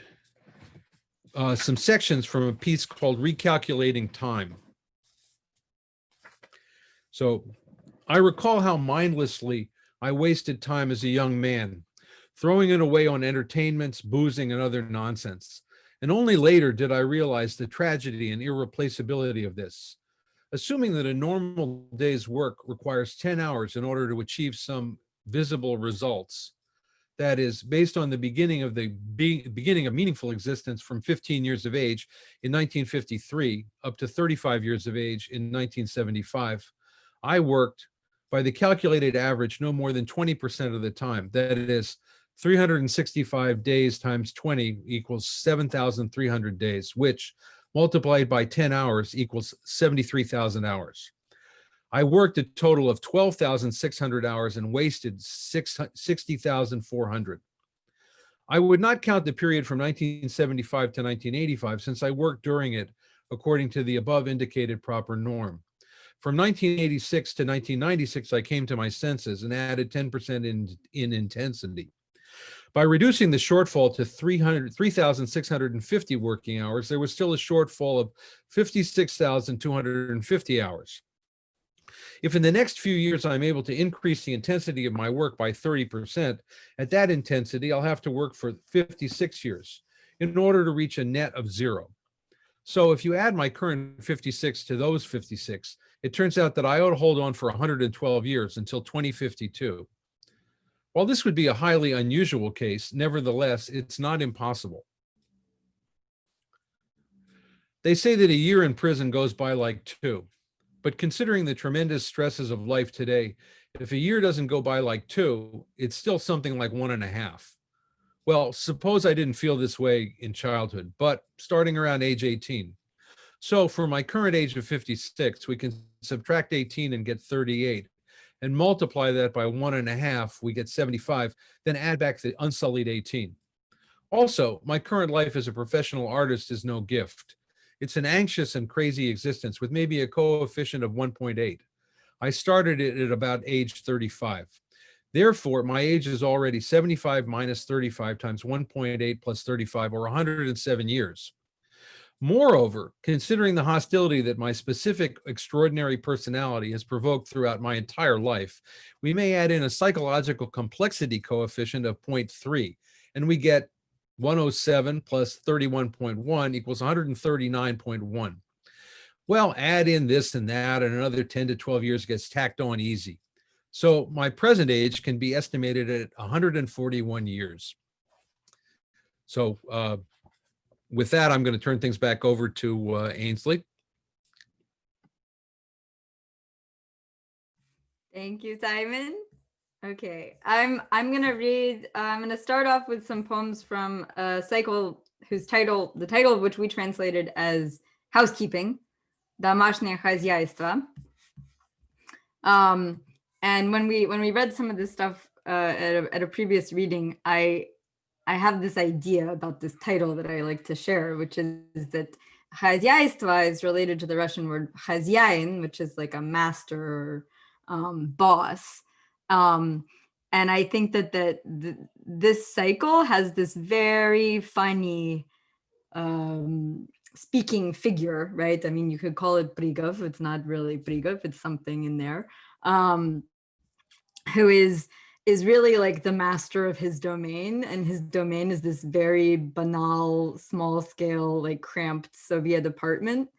some sections from a piece called Recalculating Time. So I recall how mindlessly I wasted time as a young man, throwing it away on entertainments, boozing, and other nonsense. And only later did I realize the tragedy and irreplaceability of this. Assuming that a normal day's work requires 10 hours in order to achieve some visible results, that is, based on the beginning of meaningful existence from 15 years of age in 1953 up to 35 years of age in 1975, I worked by the calculated average no more than 20% of the time. That is 365 days times 20 equals 7,300 days, which multiplied by 10 hours equals 73,000 hours. I worked a total of 12,600 hours and wasted 60,400. I would not count the period from 1975 to 1985 since I worked during it according to the above indicated proper norm. From 1986 to 1996, I came to my senses and added 10% in intensity. By reducing the shortfall to 3,650 working hours, there was still a shortfall of 56,250 hours. If in the next few years I'm able to increase the intensity of my work by 30%, at that intensity, I'll have to work for 56 years in order to reach a net of 0. So if you add my current 56 to those 56, it turns out that I ought to hold on for 112 years until 2052. While this would be a highly unusual case, nevertheless, it's not impossible. They say that a year in prison goes by like 2. But considering the tremendous stresses of life today, if a year doesn't go by like 2, it's still something like 1.5. Well, suppose I didn't feel this way in childhood, but starting around age 18. So for my current age of 56, we can subtract 18 and get 38, and multiply that by 1.5, we get 75, then add back the unsullied 18. Also, my current life as a professional artist is no gift. It's an anxious and crazy existence with maybe a coefficient of 1.8. I started it at about age 35. Therefore, my age is already 75 minus 35 times 1.8 plus 35, or 107 years. Moreover, considering the hostility that my specific extraordinary personality has provoked throughout my entire life, we may add in a psychological complexity coefficient of 0.3, and we get 107 plus 31.1 equals 139.1. Well, add in this and that, and another 10 to 12 years gets tacked on easy. So my present age can be estimated at 141 years. So with that, I'm going to turn things back over to Ainsley. Thank you, Simon. Okay, I'm gonna start off with some poems from a cycle the title of which we translated as Housekeeping, Домашнее хозяйство. And when we read some of this stuff at a previous reading, I have this idea about this title that I like to share, which is that хозяйство is related to the Russian word хозяин, which is like a master or boss. And I think that this cycle has this very funny speaking figure, right? I mean, you could call it Prigov. It's not really Prigov. It's something in there, who is really like the master of his domain. And his domain is this very banal, small scale, like cramped Soviet apartment.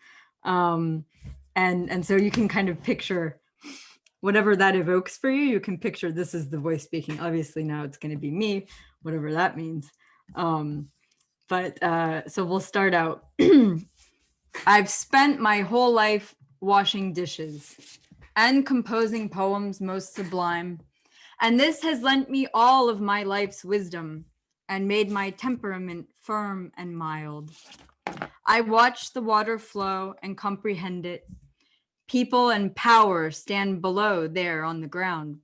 And so you can kind of picture whatever that evokes for you. You can picture this is the voice speaking. Obviously now it's going to be me, whatever that means. So we'll start out. I've spent my whole life washing dishes and composing poems most sublime. And this has lent me all of my life's wisdom and made my temperament firm and mild. I watch the water flow and comprehend it. People and power stand below there on the ground.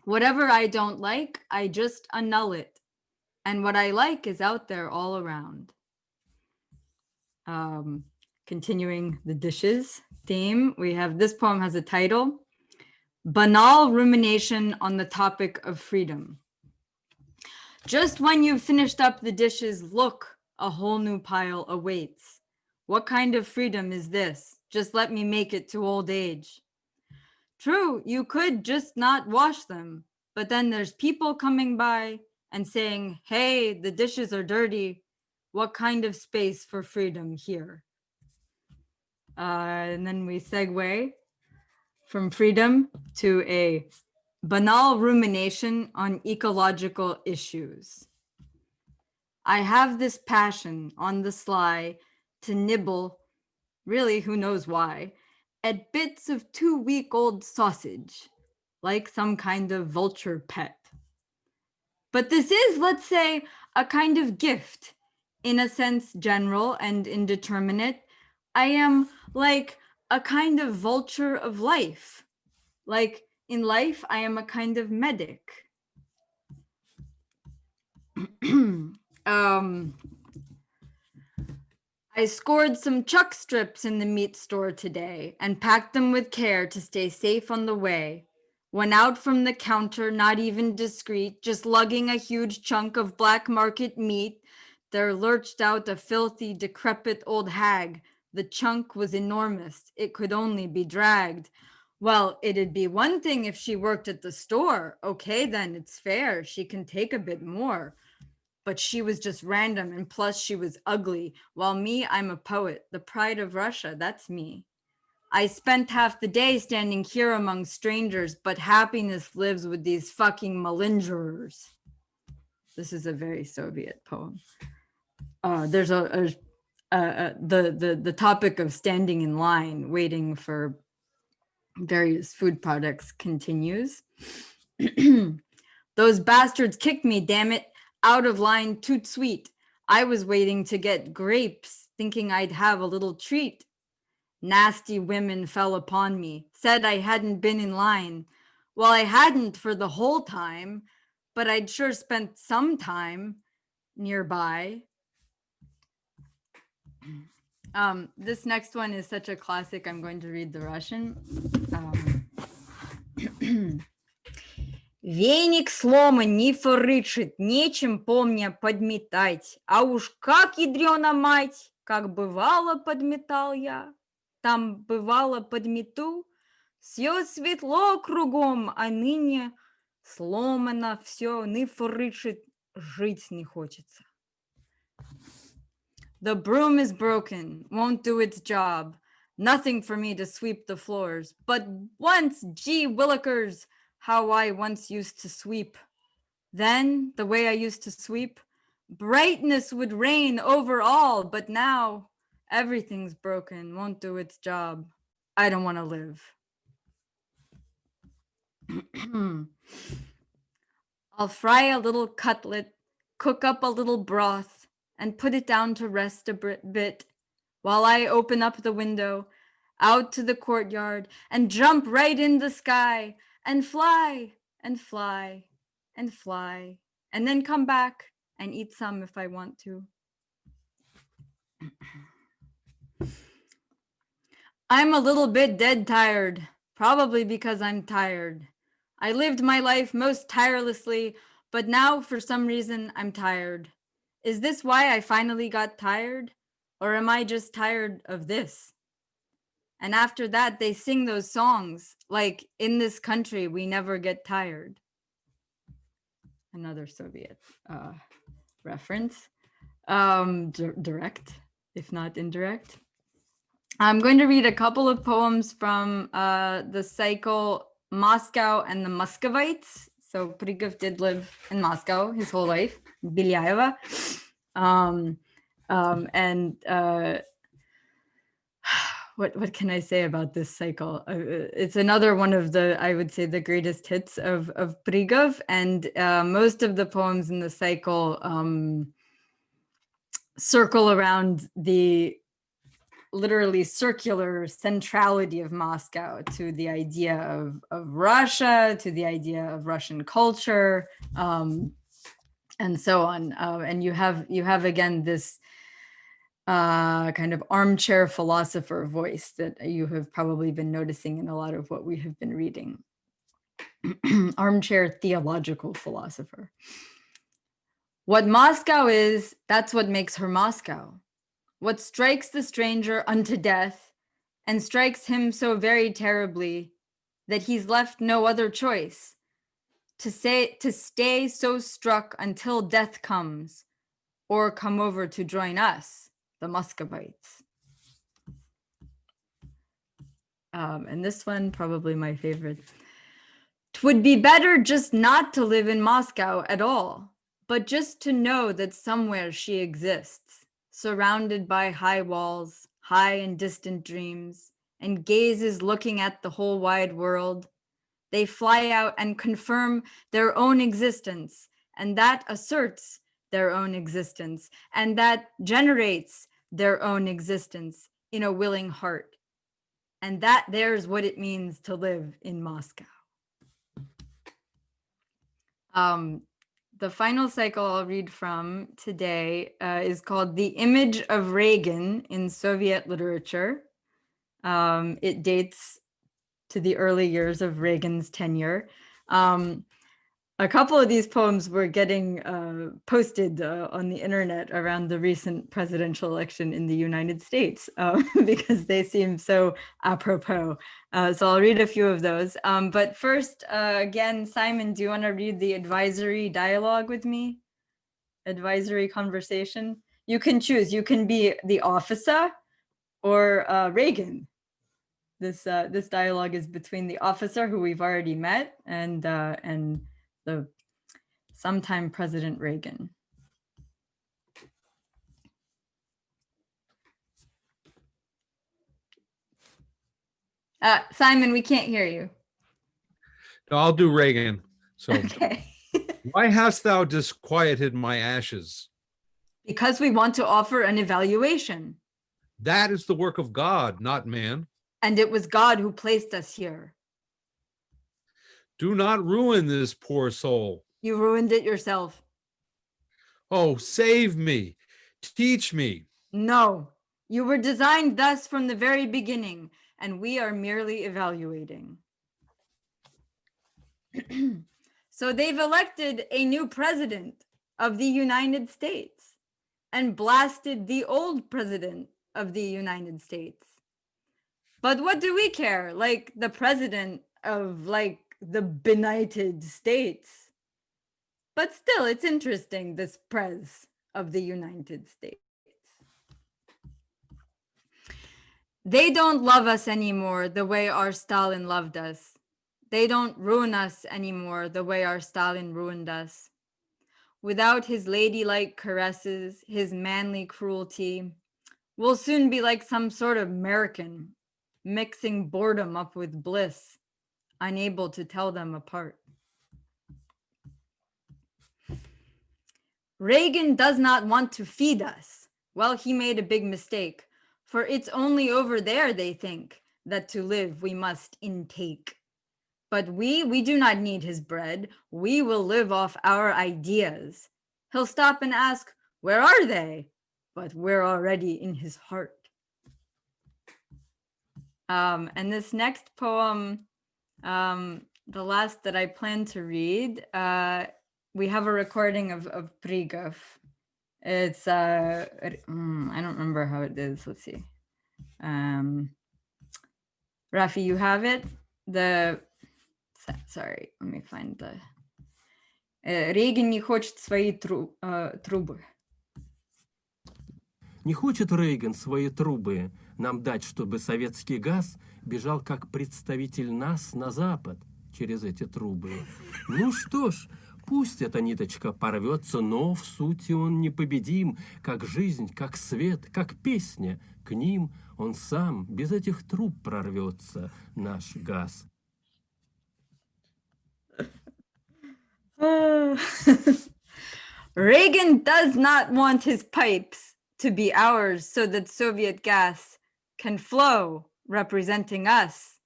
Whatever I don't like, I just annul it. And what I like is out there all around. Continuing the dishes theme, we have this poem has a title, Banal Rumination on the Topic of Freedom. Just when you've finished up the dishes, look, a whole new pile awaits. What kind of freedom is this? Just let me make it to old age. True, you could just not wash them, but then there's people coming by and saying, hey, the dishes are dirty. What kind of space for freedom here? And then we segue from freedom to a banal rumination on ecological issues. I have this passion on the sly to nibble, really, who knows why, at bits of 2-week-old sausage, like some kind of vulture pet. But this is, let's say, a kind of gift, in a sense general and indeterminate. I am like a kind of vulture of life. Like in life, I am a kind of medic. I scored some chuck strips in the meat store today and packed them with care to stay safe on the way. Went out from the counter, not even discreet, just lugging a huge chunk of black market meat. There lurched out a filthy, decrepit old hag. The chunk was enormous. It could only be dragged. Well, it'd be one thing if she worked at the store. Okay, then it's fair. She can take a bit more. But she was just random, and plus she was ugly. While me, I'm a poet, the pride of Russia, that's me. I spent half the day standing here among strangers, but happiness lives with these fucking malingerers. This is a very Soviet poem. There's the topic of standing in line, waiting for various food products continues. Those bastards kicked me, damn it. Out of line, toot sweet. I was waiting to get grapes, thinking I'd have a little treat. Nasty women fell upon me, said I hadn't been in line. Well, I hadn't for the whole time, but I'd sure spent some time nearby. This next one is such a classic, I'm going to read the Russian. Веник сломан, не форычит, нечем помня подметать. А уж как ядрена мать, как бывало подметал я. Там бывало подмету, все светло кругом, а ныне сломано все, не форычит, жить не хочется. The broom is broken, won't do its job. Nothing for me to sweep the floors. But once, gee willikers, how I once used to sweep. Then, the way I used to sweep, brightness would reign over all, but now everything's broken, won't do its job. I don't want to live. I'll fry a little cutlet, cook up a little broth, and put it down to rest a bit while I open up the window out to the courtyard and jump right in the sky and fly and fly and fly and then come back and eat some if I want to. I'm a little bit dead tired, probably because I'm tired. I lived my life most tirelessly, but now for some reason I'm tired. Is this why I finally got tired? Or am I just tired of this? And after that, they sing those songs like, in this country, we never get tired. Another Soviet reference, direct, if not indirect. I'm going to read a couple of poems from the cycle Moscow and the Muscovites. So Prigov did live in Moscow his whole life, Belyaeva. What can I say about this cycle? It's another one of the, I would say, the greatest hits of Prigov, and most of the poems in the cycle circle around the literally circular centrality of Moscow to the idea of Russia, to the idea of Russian culture, and so on. And you have again this kind of armchair philosopher voice that you have probably been noticing in a lot of what we have been reading. Armchair theological philosopher. What Moscow is, that's what makes her Moscow. What strikes the stranger unto death and strikes him so very terribly that he's left no other choice to stay so struck until death comes or come over to join us, the Muscovites. And this one, probably my favorite. 'Twould be better just not to live in Moscow at all, but just to know that somewhere she exists, surrounded by high walls, high and distant dreams, and gazes looking at the whole wide world. They fly out and confirm their own existence, and that asserts their own existence, and that generates their own existence in a willing heart. And that there's what it means to live in Moscow. The final cycle I'll read from today is called The Image of Reagan in Soviet Literature. It dates to the early years of Reagan's tenure. A couple of these poems were getting posted on the internet around the recent presidential election in the United States because they seem so apropos. So I'll read a few of those. But first, again, Simon, do you want to read the advisory dialogue with me? Advisory conversation? You can choose. You can be the officer or Reagan. This dialogue is between the officer, who we've already met, and the sometime President Reagan. Simon, we can't hear you. No, I'll do Reagan. So, Okay. why hast thou disquieted my ashes? Because we want to offer an evaluation. That is the work of God, not man. And it was God who placed us here. Do not ruin this poor soul. You ruined it yourself. Oh, save me. Teach me. No, you were designed thus from the very beginning, and we are merely evaluating. So they've elected a new president of the United States and blasted the old president of the United States. But what do we care? Like the president of like the benighted states. But still, it's interesting, this prez of the United States. They don't love us anymore the way our Stalin loved us. They don't ruin us anymore the way our Stalin ruined us. Without his ladylike caresses, his manly cruelty, we'll soon be like some sort of American, mixing boredom up with bliss, unable to tell them apart. Reagan does not want to feed us. Well, he made a big mistake, for it's only over there, they think, that to live we must intake. But we do not need his bread. We will live off our ideas. He'll stop and ask, where are they? But we're already in his heart. And this next poem, the last that I plan to read, we have a recording of Prigov. It's, I don't remember how it is. Let's see. Rafi, you have it? Sorry, let me find the... Reagan не хочет свои трубы. Не хочет Рейган свои трубы нам дать, чтобы советский газ бежал как представитель нас на запад через эти трубы. Ну что ж, пусть эта ниточка порвется, но в сути он непобедим, как жизнь, как свет, как песня. К ним он сам без этих труб прорвется, наш газ. Reagan does not want his pipes to be ours so that Soviet gas can flow, representing us,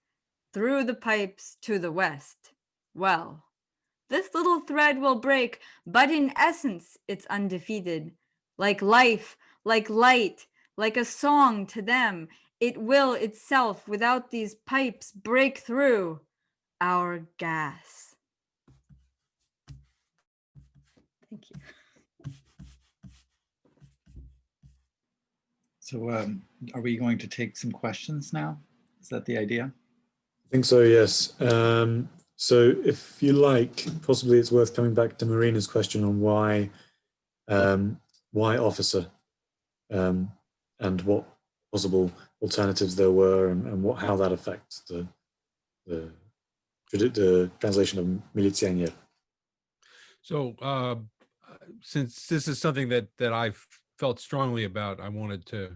through the pipes to the West. Well, this little thread will break, but in essence, it's undefeated. Like life, like light, like a song to them, it will itself, without these pipes, break through our gas. Thank you. So are we going to take some questions now? Is that the idea? I think so, yes. So if you like, possibly it's worth coming back to Marina's question on why officer, and what possible alternatives there were, and how that affects the translation of militsioner. So since this is something that I've felt strongly about, I wanted to,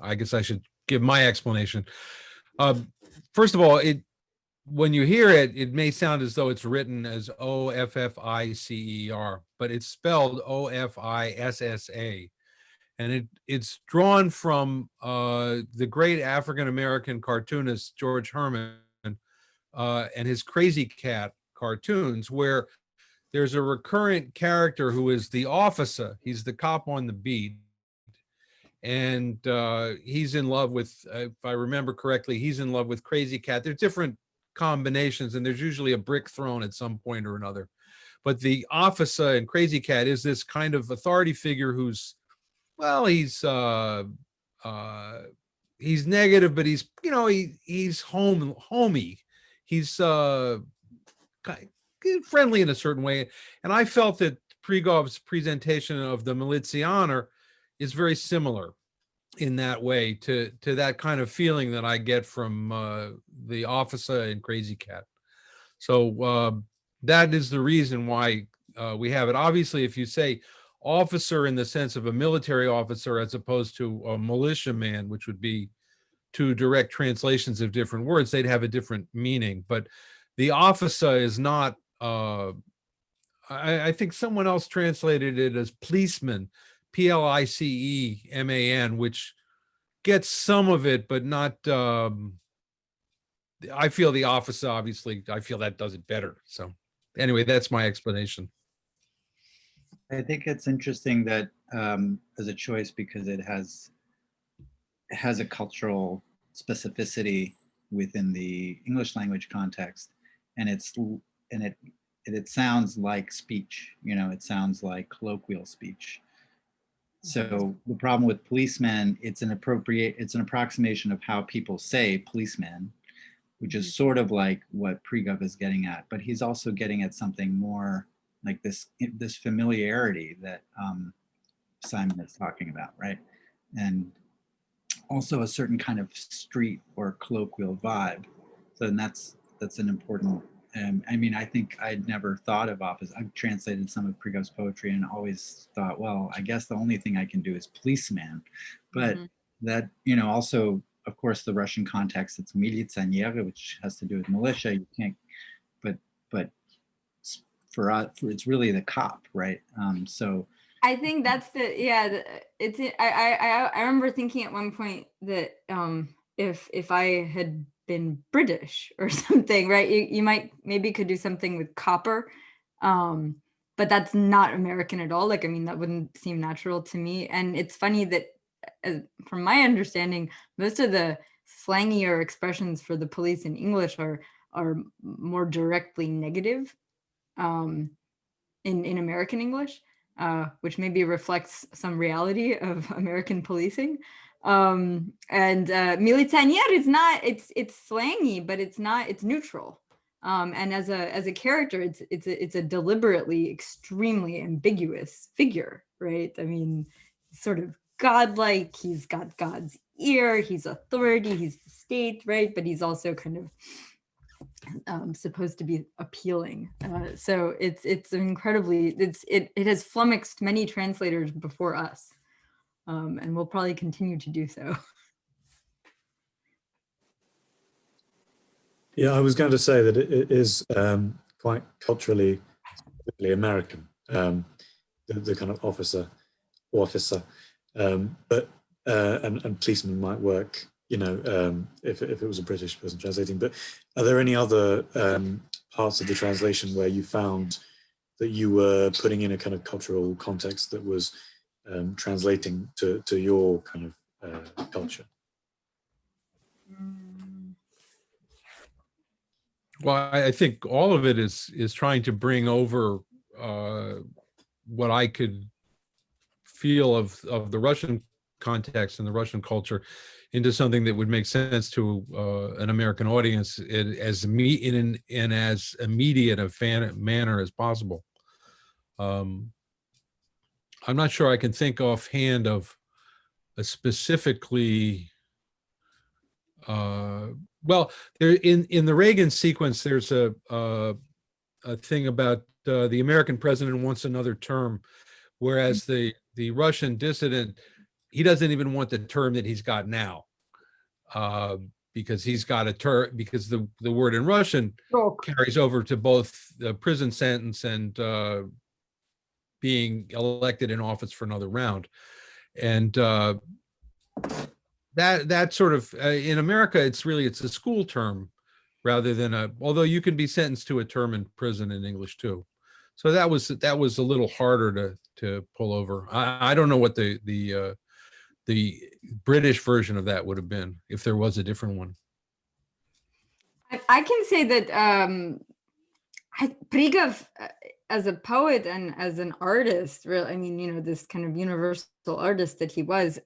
I guess I should give my explanation. First of all, when you hear it, it may sound as though it's written as Officer, but it's spelled Ofissa. And it's drawn from the great African-American cartoonist George Herman and his Crazy Cat cartoons, where there's a recurrent character who is the officer. He's the cop on the beat. And he's in love with, if I remember correctly, he's in love with Crazy Cat. There's different combinations, and there's usually a brick thrown at some point or another. But the officer in Crazy Cat is this kind of authority figure who's, well, he's negative, but he's, you know, he's homey. He's friendly in a certain way. And I felt that Prigov's presentation of the Milizianer is very similar in that way to that kind of feeling that I get from the officer in Crazy Cat. So that is the reason why we have it. Obviously, if you say officer in the sense of a military officer as opposed to a militiaman, which would be two direct translations of different words, they'd have a different meaning. But the officer is not, I think someone else translated it as policeman, Pliceman, which gets some of it, but not, I feel the officer, obviously, I feel that does it better. So anyway, that's my explanation. I think it's interesting that as a choice, because it has a cultural specificity within the English language context, and it sounds like speech. You know, it sounds like colloquial speech. So the problem with policeman, it's an approximation of how people say policeman, which is sort of like what Prigov is getting at, but he's also getting at something more like this familiarity that Simon is talking about, right? And also a certain kind of street or colloquial vibe. So that's an important, I mean, I think I'd never thought of office. I've translated some of Prigov's poetry and always thought, well, I guess the only thing I can do is policeman. But that, you know, also, of course, the Russian context, it's militsioner, which has to do with militia. You can't, but for us, it's really the cop, right? So I think that's I remember thinking at one point that if I had been British or something, right, you might maybe could do something with copper, but that's not American at all. Like, I mean, that wouldn't seem natural to me. And it's funny that from my understanding, most of the slangier expressions for the police in English are more directly negative in American English, which maybe reflects some reality of American policing. And militaire is not, it's slangy, but it's not, it's neutral. And as a character, it's a deliberately extremely ambiguous figure, right? I mean, sort of godlike, he's got God's ear, he's authority, he's the state, right? But he's also kind of supposed to be appealing. So it's incredibly, it has flummoxed many translators before us, and will probably continue to do so. Yeah, I was going to say that it is quite culturally American, the kind of officer, but and policeman might work, you know, if it was a British person translating. But are there any other parts of the translation where you found that you were putting in a kind of cultural context that was translating to your kind of culture? Well, I think all of it is trying to bring over what I could feel of the Russian context and the Russian culture into something that would make sense to an American audience in as immediate a manner as possible. I'm not sure I can think offhand of a specifically. Well, there in the Reagan sequence, there's a thing about the American president wants another term, whereas the Russian dissident, he doesn't even want the term that he's got now. because he's got a because the word in Russian carries over to both the prison sentence and being elected in office for another round. And that sort of in America, it's a school term rather than although you can be sentenced to a term in prison in English too. So that was a little harder to pull over. I don't know what the British version of that would have been if there was a different one. I can say that Prigov, as a poet and as an artist, really, I mean, you know, this kind of universal artist that he was,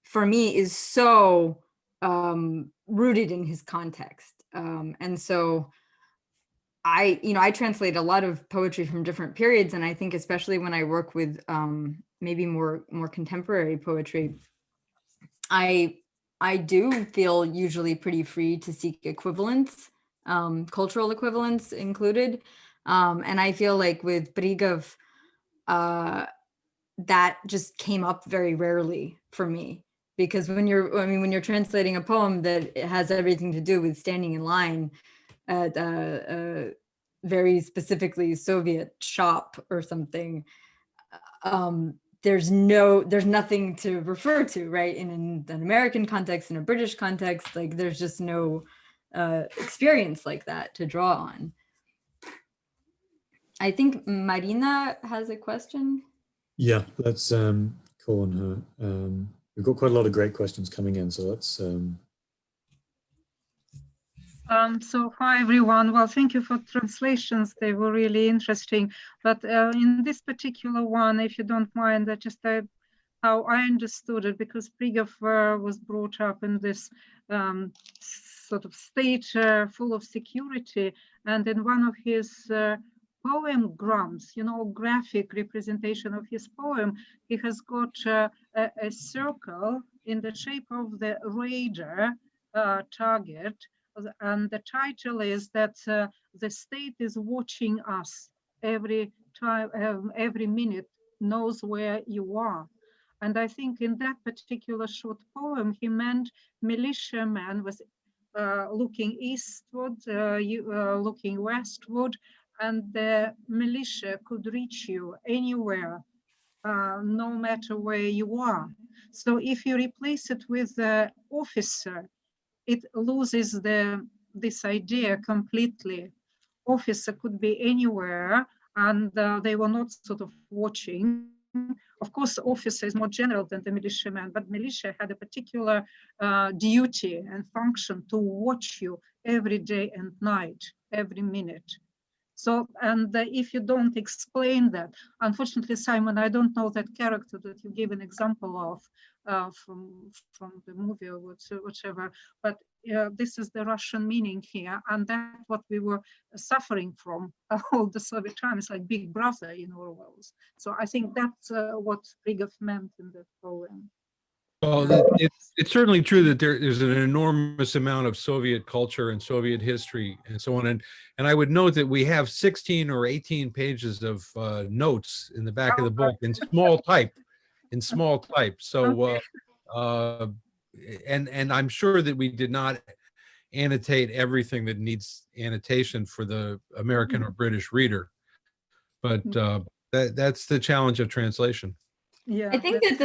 for me, is so rooted in his context, and so I translate a lot of poetry from different periods, and I think especially when I work with maybe more contemporary poetry, I do feel usually pretty free to seek equivalents, cultural equivalents included, and I feel like with Prigov, that just came up very rarely for me, because when you're translating a poem that has everything to do with standing in line at a very specifically Soviet shop or something, there's nothing to refer to, right? In an American context, in a British context, like there's just no experience like that to draw on. I think Marina has a question. Yeah, let's call on her. We've got quite a lot of great questions coming in, so let's So hi everyone. Well, thank you for translations. They were really interesting. But in this particular one, if you don't mind, how I understood it, because Prigov was brought up in this sort of state full of security, and in one of his poemgrams, you know, graphic representation of his poem, he has got a circle in the shape of the radar target. And the title is that the state is watching us every time, every minute, knows where you are. And I think in that particular short poem, he meant militiaman was looking eastward, looking westward, and the militia could reach you anywhere, no matter where you are. So if you replace it with the officer, it loses this idea completely. Officer could be anywhere, and they were not sort of watching. Of course, officer is more general than the militiaman, but militia had a particular duty and function to watch you every day and night, every minute. So, and if you don't explain that, unfortunately, Simon, I don't know that character that you gave an example of from the movie or whatever, but this is the Russian meaning here, and that's what we were suffering from all the Soviet times, like Big Brother in Orwell's. So I think that's what Prigov meant in the poem. Well, it's certainly true that there's an enormous amount of Soviet culture and Soviet history and so on. And I would note that we have 16 or 18 pages of notes in the back of the book in small type, So, and I'm sure that we did not annotate everything that needs annotation for the American or British reader. But that's the challenge of translation. Yeah, I think that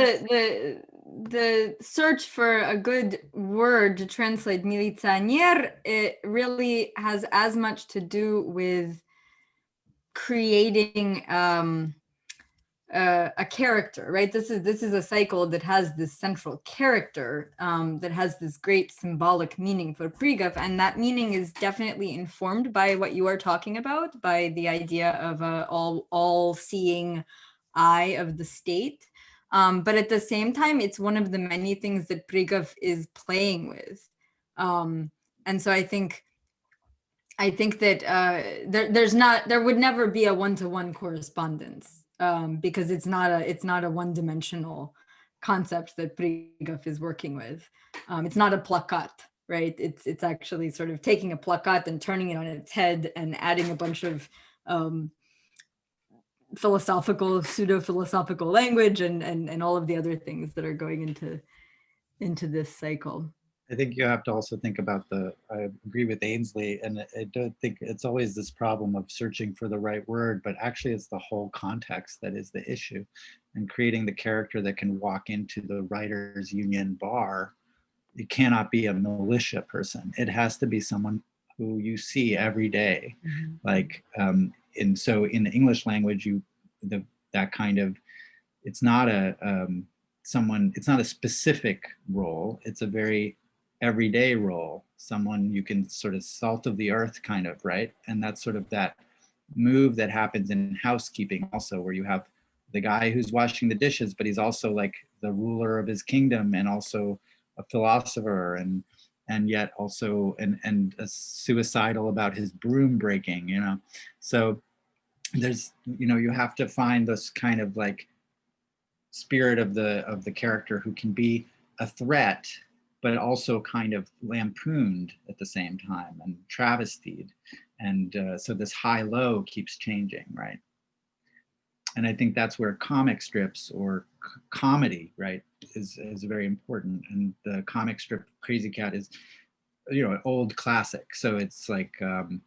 the search for a good word to translate militsioner, it really has as much to do with creating a character, right? This is a cycle that has this central character that has this great symbolic meaning for Prigov, and that meaning is definitely informed by what you are talking about, by the idea of a all-seeing eye of the state. But at the same time, it's one of the many things that Prigov is playing with. And so I think that there would never be a one-to-one correspondence because it's not a one-dimensional concept that Prigov is working with. It's not a plakat, right? It's actually sort of taking a plakat and turning it on its head and adding a bunch of pseudo-philosophical language and all of the other things that are going into this cycle. I think you have to also think about I agree with Ainsley, and I don't think it's always this problem of searching for the right word, but actually it's the whole context that is the issue. And creating the character that can walk into the writers union bar, it cannot be a militia person. It has to be someone who you see every day. Like, and so in the English language, that kind of, it's not it's not a specific role. It's a very everyday role, someone you can sort of salt of the earth kind of, right? And that's sort of that move that happens in housekeeping also, where you have the guy who's washing the dishes, but he's also like the ruler of his kingdom and also a philosopher and yet also and suicidal about his broom breaking, you know? So there's, you know, you have to find this kind of like spirit of the character who can be a threat, but also kind of lampooned at the same time and travestied. And so this high-low keeps changing, right? And I think that's where comic strips or comedy, right, is very important. And the comic strip Crazy Cat is, you know, an old classic. So it's like, on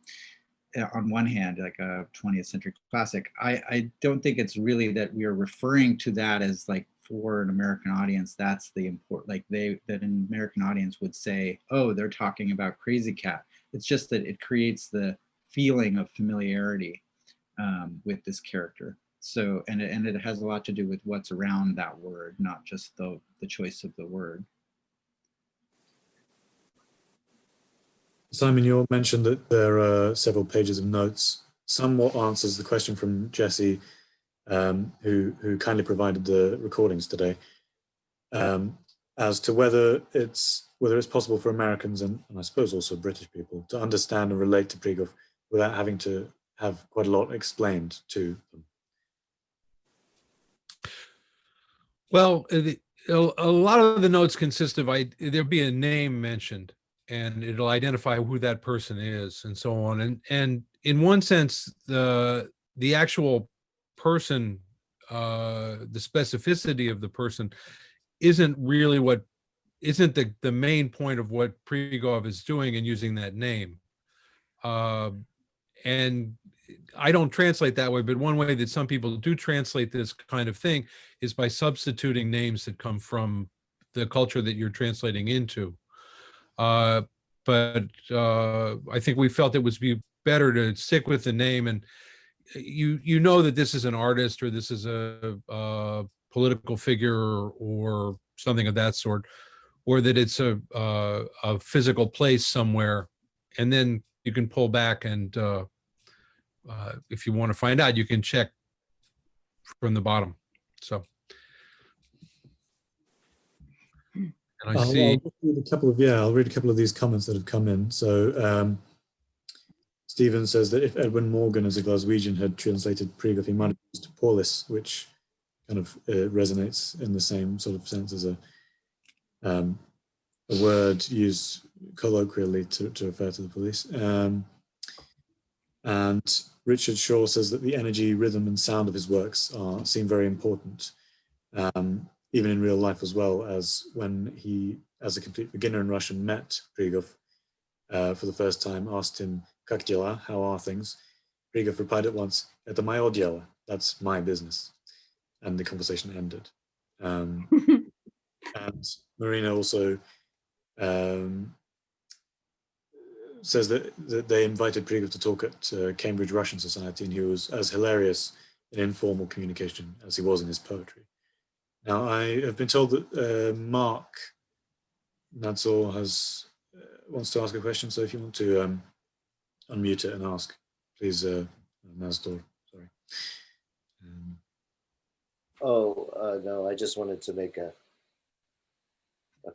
one hand, like a 20th century classic. I don't think it's really that we are referring to that as like for an American audience, that's the important, like that an American audience would say, oh, they're talking about Crazy Cat. It's just that it creates the feeling of familiarity with this character. So, and it has a lot to do with what's around that word, not just the choice of the word. Simon, you mentioned that there are several pages of notes. Somewhat answers the question from Jesse, who kindly provided the recordings today, as to whether it's possible for Americans and I suppose also British people to understand and relate to Prigov without having to have quite a lot explained to them. Well, a lot of the notes consist of there'll be a name mentioned, and it'll identify who that person is, and so on. And in one sense, the actual person, the specificity of the person, isn't the main point of what Prigov is doing in using that name. And I don't translate that way, but one way that some people do translate this kind of thing is by substituting names that come from the culture that you're translating into. But I think we felt it would be better to stick with the name, and you know that this is an artist or this is a political figure or something of that sort, or that it's a physical place somewhere, and then you can pull back and if you want to find out, you can check from the bottom. So, and I see. I'll read a couple of these comments that have come in. So Stephen says that if Edwin Morgan as a Glaswegian had translated Prigov, he might have used Paulis, which kind of resonates in the same sort of sense as a word used colloquially to refer to the police. And Richard Shaw says that the energy, rhythm, and sound of his works seem very important, even in real life as well, as when he, as a complete beginner in Russian, met Prigov for the first time, asked him, "Как дела? How are things?" Prigov replied at once, "Это моё дело, that's my business." And the conversation ended. And Marina also says that they invited Prigov to talk at Cambridge Russian Society, and he was as hilarious in informal communication as he was in his poetry. Now, I have been told that Mark Nadzor wants to ask a question, so if you want to unmute it and ask, please, Nadzor, sorry. No, I just wanted to make a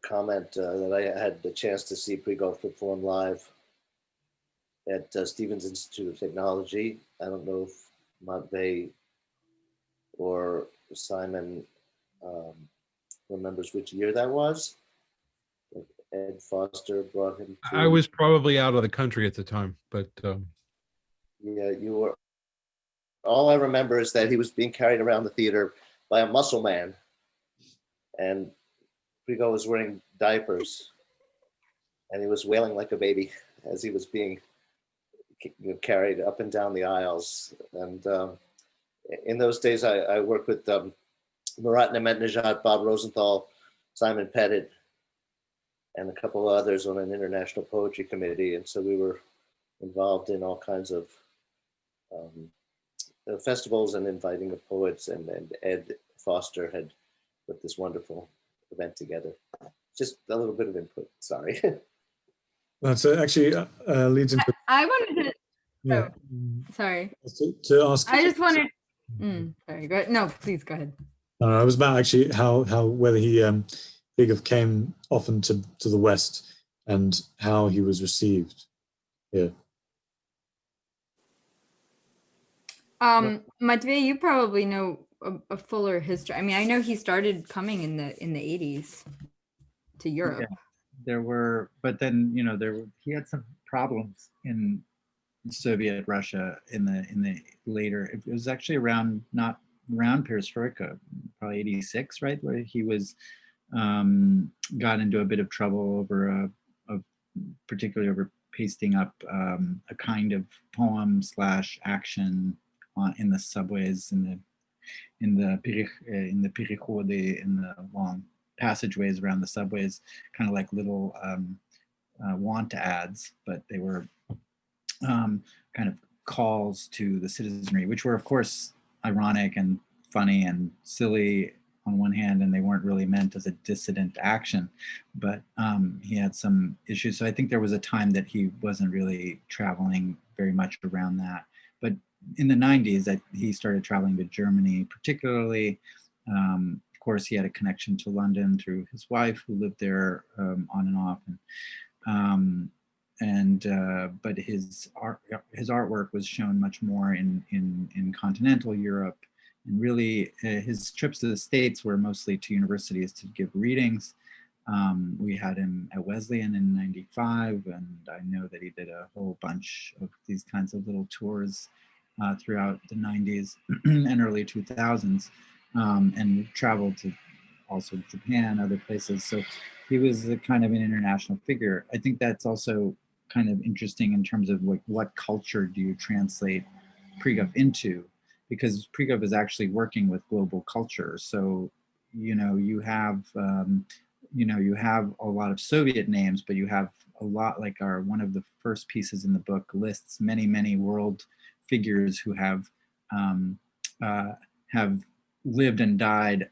comment that I had the chance to see Prigov perform live at Stevens Institute of Technology. I don't know if Matvei or Simon remembers which year that was. Ed Foster brought him to... I was probably out of the country at the time, but... Yeah, you were. All I remember is that he was being carried around the theater by a muscle man, and Prigov was wearing diapers. and he was wailing like a baby as he was being carried up and down the aisles. And in those days, I worked with Murat Nehmetnejad, Bob Rosenthal, Simon Pettit, and a couple of others on an international poetry committee. And so we were involved in all kinds of festivals and inviting of poets, and Ed Foster had put this wonderful event together. Just a little bit of input, sorry. That's actually leads into. I wanted to, Yeah. sorry. To ask. I just wanted, sorry, go ahead. No, please go ahead. No, it was about actually how whether he Prigov came often to the West and how he was received here. Matvei, you probably know a fuller history. I mean, I know he started coming in the 80s to Europe. Yeah, there were, but then he had some problems in Soviet Russia in the later. It was actually around Perestroika, probably 86, right, where he was got into a bit of trouble over particularly over pasting up a kind of poem / action in the subways, in the переходы, in the long passageways around the subways, kind of like little want ads, but they were kind of calls to the citizenry, which were of course ironic and funny and silly on one hand, and they weren't really meant as a dissident action, but he had some issues. So I think there was a time that he wasn't really traveling very much around that. But in the 90s, he started traveling to Germany, particularly. Of course, he had a connection to London through his wife, who lived there on and off. But his artwork was shown much more in continental Europe. And really, his trips to the States were mostly to universities to give readings. We had him at Wesleyan in '95, and I know that he did a whole bunch of these kinds of little tours throughout the 90s and early 2000s, and traveled to also Japan, other places. So he was a kind of an international figure. I think that's also kind of interesting in terms of like what culture do you translate Prigov into? Because Prigov is actually working with global culture. So, you have a lot of Soviet names, but you have a lot, like one of the first pieces in the book lists many, many world figures who have lived and died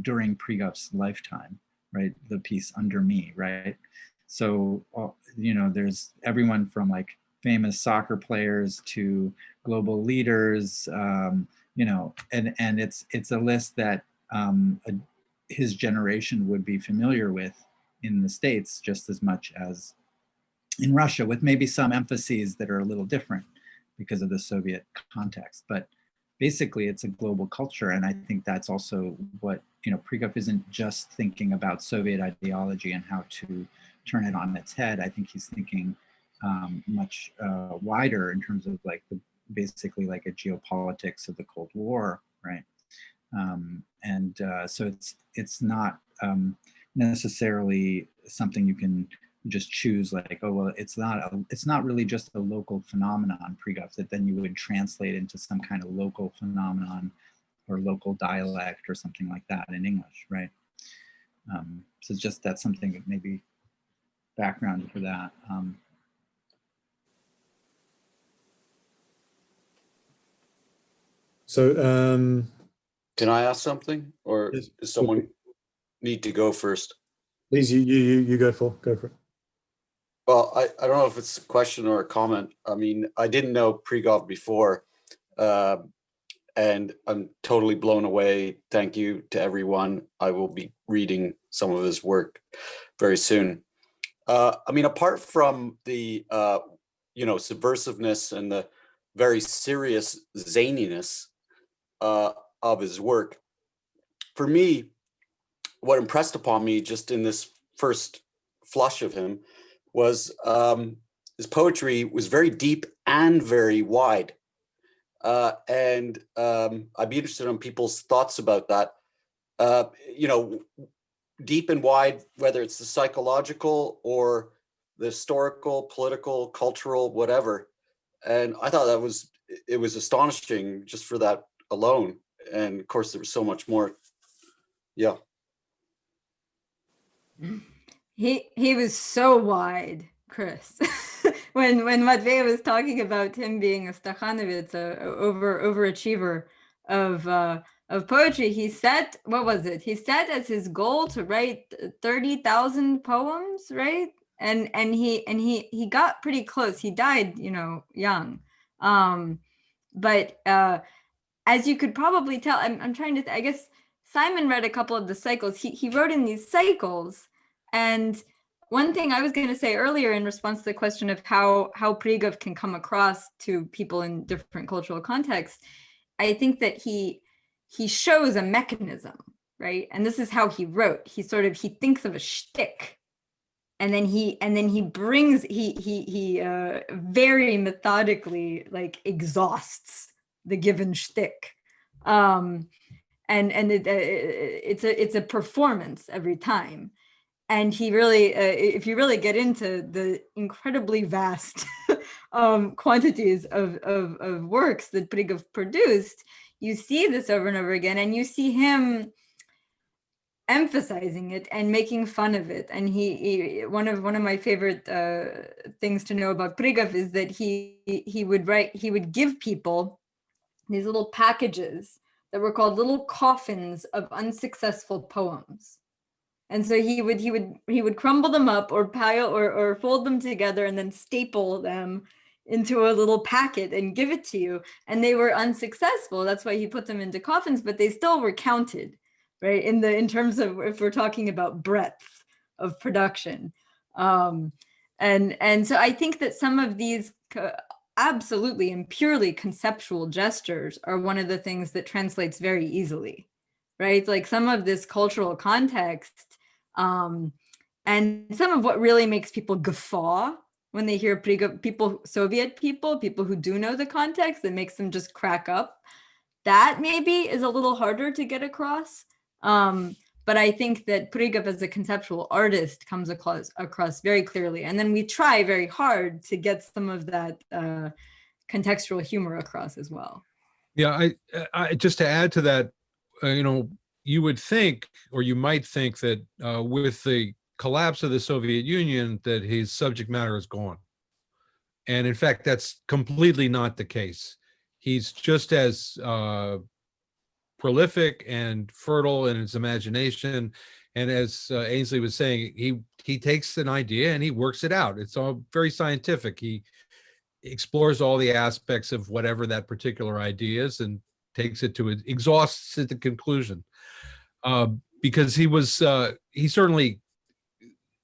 during Prigov's lifetime, right? The piece Under Me, right? So, there's everyone from like famous soccer players to global leaders, and it's a list that his generation would be familiar with in the States just as much as in Russia, with maybe some emphases that are a little different because of the Soviet context. But basically, it's a global culture, and I think that's also what Prigov isn't just thinking about Soviet ideology and how to turn it on its head. I think he's thinking much wider in terms of like basically like a geopolitics of the Cold War, right? So it's not necessarily something you can just choose like, oh well, it's not really just a local phenomenon, Prigov, that then you would translate into some kind of local phenomenon or local dialect or something like that in English, right? So just that's something that maybe background for that. So can I ask something, or yes, does someone need to go first? Please, you go for it. Well, I don't know if it's a question or a comment. I mean, I didn't know Prigov before, and I'm totally blown away. Thank you to everyone. I will be reading some of his work very soon. I mean, apart from the subversiveness and the very serious zaniness of his work, for me, what impressed upon me just in this first flush of him was his poetry was very deep and very wide. And I'd be interested in people's thoughts about that. Deep and wide, whether it's the psychological or the historical, political, cultural, whatever. And I thought it was astonishing just for that alone. And of course, there was so much more. Yeah. He was so wide, Chris. when Matvei was talking about him being a Stakhanovitz, a overachiever of poetry, he set, what was it? He set as his goal to write 30,000 poems, right? And he got pretty close. He died, young. But as you could probably tell, I'm trying to, I guess Simon read a couple of the cycles. He wrote in these cycles. And one thing I was going to say earlier in response to the question of how Prigov can come across to people in different cultural contexts, I think that he shows a mechanism, right? And this is how he wrote. He thinks of a shtick, and then he brings very methodically like exhausts the given shtick. And it's a performance every time. And he really, if you really get into the incredibly vast quantities of works that Prigov produced, you see this over and over again, and you see him emphasizing it and making fun of it. And he one of my favorite things to know about Prigov is that he would give people these little packages that were called little coffins of unsuccessful poems. And so he would crumble them up or pile or fold them together and then staple them into a little packet and give it to you. And they were unsuccessful. That's why he put them into coffins, but they still were counted, right? In terms of, if we're talking about breadth of production. And so I think that some of these absolutely and purely conceptual gestures are one of the things that translates very easily, right? Like some of this cultural context and some of what really makes people guffaw when they hear Prigov, Soviet people who do know the context, that makes them just crack up. That maybe is a little harder to get across. But I think that Prigov as a conceptual artist comes across very clearly. And then we try very hard to get some of that contextual humor across as well. Yeah, I just to add to that, you would think, or you might think that with the collapse of the Soviet Union, that his subject matter is gone. And in fact, that's completely not the case. He's just as prolific and fertile in his imagination. And as Ainsley was saying, he takes an idea and he works it out. It's all very scientific. He explores all the aspects of whatever that particular idea is and takes it to exhausts at the conclusion. Because he certainly,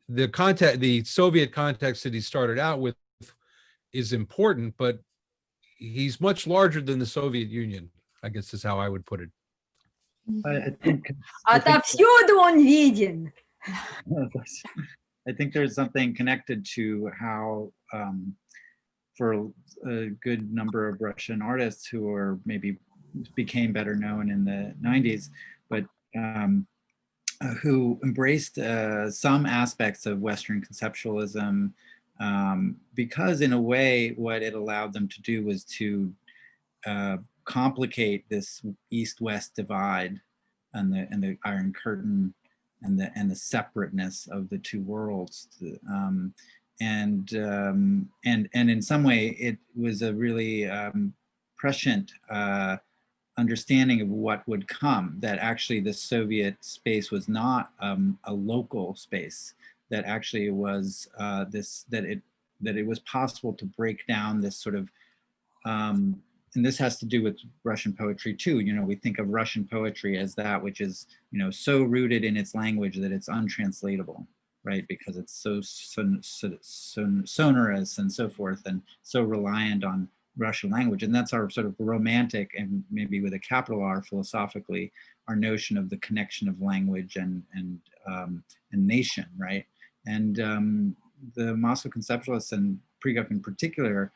the Soviet context that he started out with is important, but he's much larger than the Soviet Union, I guess is how I would put it. I think there's something connected to how for a good number of Russian artists who are maybe became better known in the 90s, but who embraced some aspects of Western conceptualism, because in a way what it allowed them to do was to complicate this East-West divide and the Iron Curtain and the separateness of the two worlds. And in some way it was a really prescient understanding of what would come, that actually the Soviet space was not a local space, that actually it was that it was possible to break down this sort of and this has to do with Russian poetry too. We think of Russian poetry as that which is so rooted in its language that it's untranslatable, right? Because it's so sonorous and so forth, and so reliant on Russian language. And that's our sort of romantic, and maybe with a capital R philosophically, our notion of the connection of language and nation, right? And the Moscow Conceptualists, and Prigov in particular,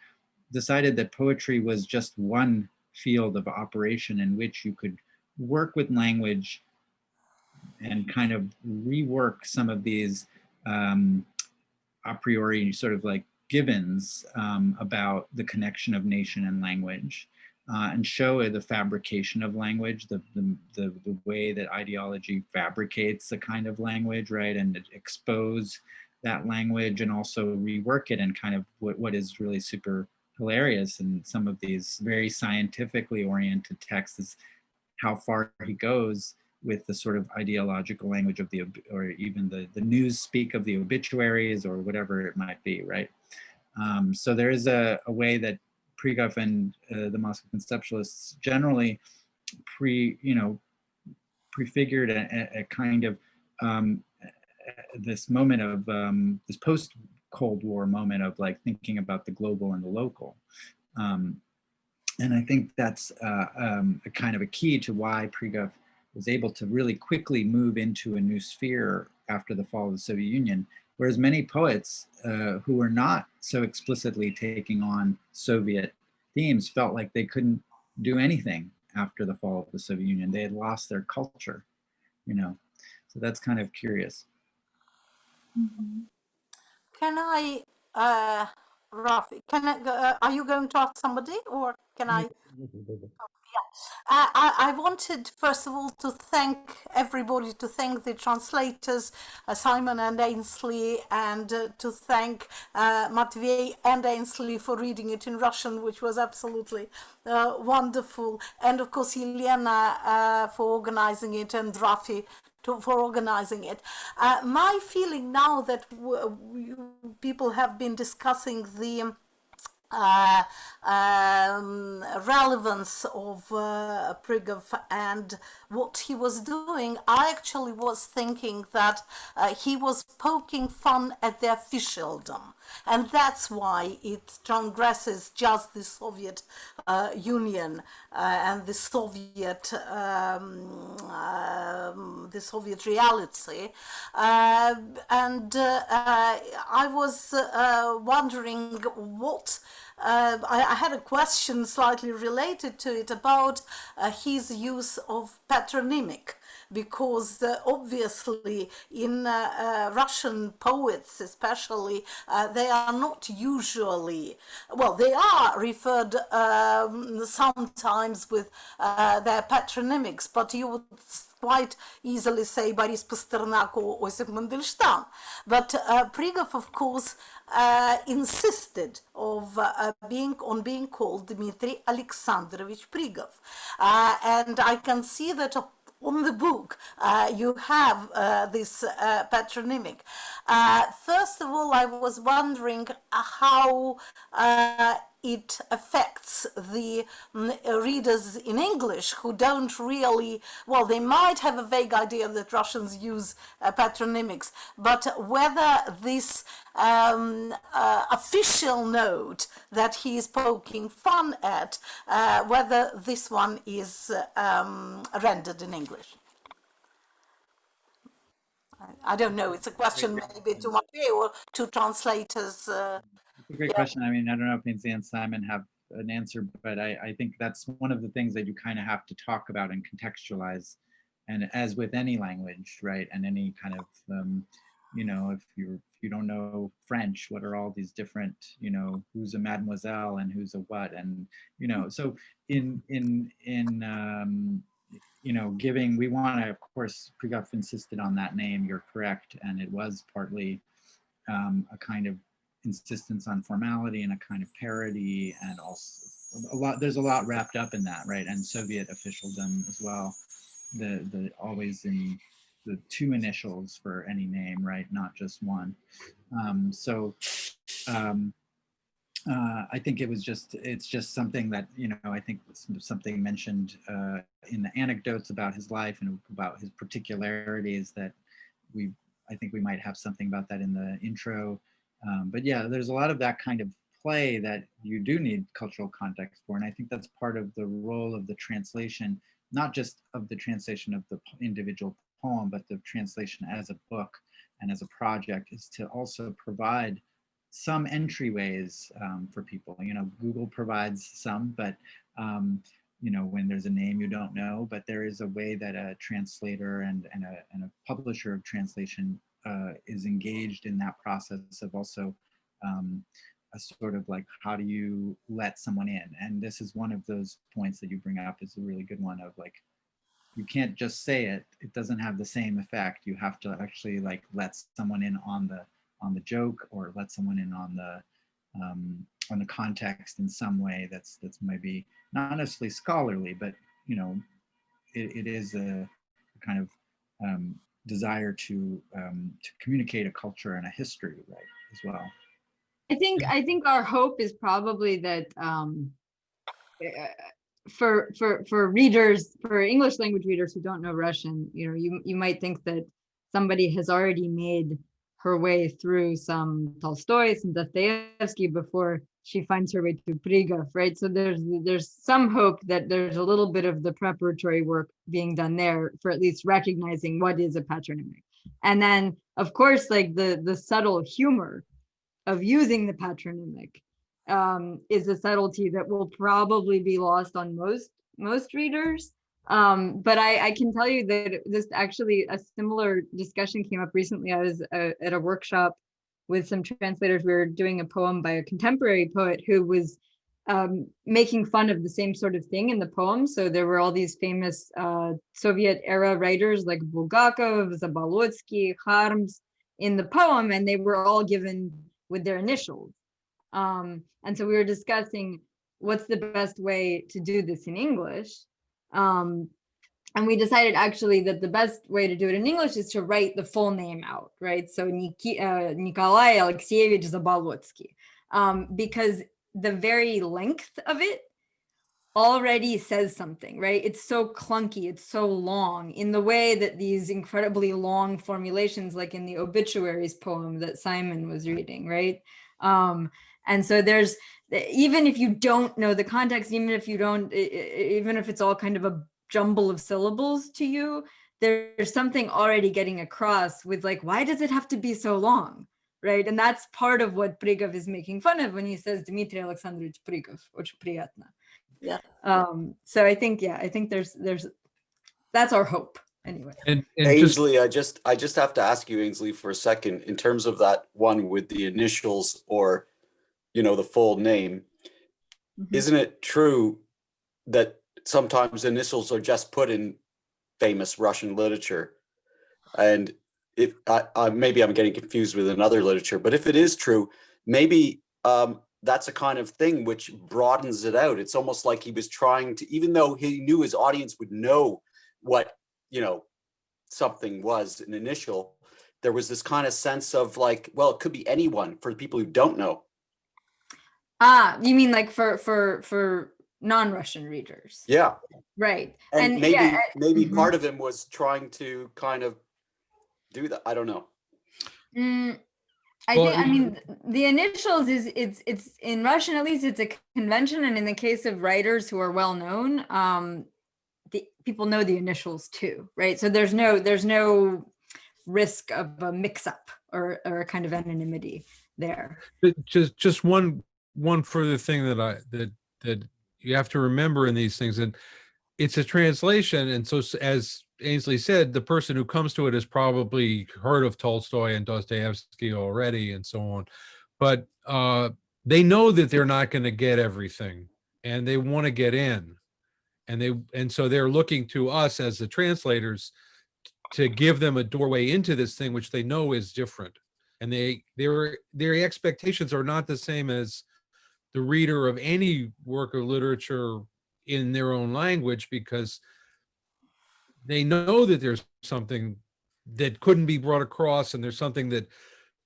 decided that poetry was just one field of operation in which you could work with language and kind of rework some of these a priori sort of like givens about the connection of nation and language, and show the fabrication of language, the way that ideology fabricates a kind of language, right, and expose that language and also rework it, and kind of what is really super hilarious in some of these very scientifically oriented texts is how far he goes with the sort of ideological language of the, or even the news speak of the obituaries or whatever it might be, right? So there is a way that Prigov and the Moscow Conceptualists generally prefigured a kind of this moment of this post-Cold War moment of like thinking about the global and the local. And I think that's a kind of a key to why Prigov was able to really quickly move into a new sphere after the fall of the Soviet Union, whereas many poets who were not so explicitly taking on Soviet themes felt like they couldn't do anything after the fall of the Soviet Union. They had lost their culture, you know. So that's kind of curious. Mm-hmm. Can I, Rafi, are you going to ask somebody, or can I? I wanted, first of all, to thank everybody, to thank the translators, Simon and Ainsley, and to thank Matvei and Ainsley for reading it in Russian, which was absolutely wonderful. And of course, Elena for organizing it, and Rafi for organizing it. My feeling now that people have been discussing the relevance of Prigov and what he was doing, I actually was thinking that he was poking fun at the officialdom, and that's why it transgresses just the Soviet Union and the Soviet reality. And I was wondering what I had a question slightly related to it about his use of patronymic, because obviously in Russian poets especially, they are not usually, well, they are referred sometimes with their patronymics, but you would quite easily say Boris Pasternak or Osip Mandelstam. But Prigov, of course, insisted of being called Dmitri Alexandrovich Prigov. And I can see that on the book you have this patronymic. First of all, I was wondering how it affects the readers in English who don't really, well, they might have a vague idea that Russians use patronymics, but whether this official note that he is poking fun at, whether this one is rendered in English. I don't know, it's a question maybe to Matvei or to translators. It's a great question. I mean, I don't know if Ainsley and Simon have an answer, but I think that's one of the things that you kind of have to talk about and contextualize. And as with any language, right, and any kind of, you know, if you don't know French, what are all these different, you know, who's a mademoiselle and who's a what, and you know, so in you know, giving, we want to, of course, Prigov insisted on that name. You're correct, and it was partly a kind of insistence on formality and a kind of parody, and also there's a lot wrapped up in that, right? And Soviet officialdom as well, the always in the two initials for any name, right? Not just one. I think it's just something that, you know, I think something mentioned in the anecdotes about his life and about his particularities that I think we might have something about that in the intro. But yeah, there's a lot of that kind of play that you do need cultural context for. And I think that's part of the role of the translation, not just of the translation of the individual poem, but the translation as a book and as a project, is to also provide some entryways for people. You know, Google provides some, but you know, when there's a name you don't know, but there is a way that a translator and a publisher of translation is engaged in that process of also a sort of like, how do you let someone in? And this is one of those points that you bring up, is a really good one of like, you can't just say it, it doesn't have the same effect. You have to actually like let someone in on the joke, or let someone in on the context in some way that's maybe not necessarily scholarly, but you know, it is a kind of desire to communicate a culture and a history, right, as well. I think our hope is probably that for readers, for English language readers who don't know Russian, you know, you might think that somebody has already made her way through some Tolstoy, some Dostoevsky before she finds her way to Prigov, right? So there's some hope that there's a little bit of the preparatory work being done there for at least recognizing what is a patronymic. And then, of course, like the subtle humor of using the patronymic is a subtlety that will probably be lost on most readers. But I can tell you that this actually, a similar discussion came up recently. I was at a workshop with some translators. We were doing a poem by a contemporary poet who was making fun of the same sort of thing in the poem. So there were all these famous Soviet era writers like Bulgakov, Zabolotsky, Harms in the poem, and they were all given with their initials. And so we were discussing what's the best way to do this in English. And we decided actually that the best way to do it in English is to write the full name out, right? So Nikolai Alexeyevich Zabolotsky, because the very length of it already says something, right? It's so clunky, it's so long, in the way that these incredibly long formulations, like in the obituaries poem that Simon was reading, right? And so there's, even if you don't know the context, even if it's all kind of a jumble of syllables to you, there's something already getting across with like, why does it have to be so long, right? And that's part of what Prigov is making fun of when he says Dmitri Alexandrovich Prigov, очень приятно. Yeah. So I think there's that's our hope anyway. And Ainsley, I just have to ask you, Ainsley, for a second, in terms of that one with the initials or, you know, the full name, isn't it true that sometimes initials are just put in famous Russian literature? And if maybe I'm getting confused with another literature, but if it is true, maybe that's a kind of thing which broadens it out. It's almost like he was trying to, even though he knew his audience would know what, you know, something was an initial, there was this kind of sense of like, well, it could be anyone for people who don't know. You mean like for non-Russian readers? Yeah. Right. And maybe part of him was trying to kind of do that. I don't know. I mean, the initials it's in Russian, at least it's a convention. And in the case of writers who are well known, the people know the initials too, right? So there's no risk of a mix-up or a kind of anonymity there. But just one further thing that you have to remember in these things, and it's a translation, and so as Ainsley said, the person who comes to it has probably heard of Tolstoy and Dostoevsky already and so on, but they know that they're not going to get everything, and they want to get in, and so they're looking to us as the translators to give them a doorway into this thing which they know is different, and their expectations are not the same as the reader of any work of literature in their own language, because they know that there's something that couldn't be brought across, and there's something that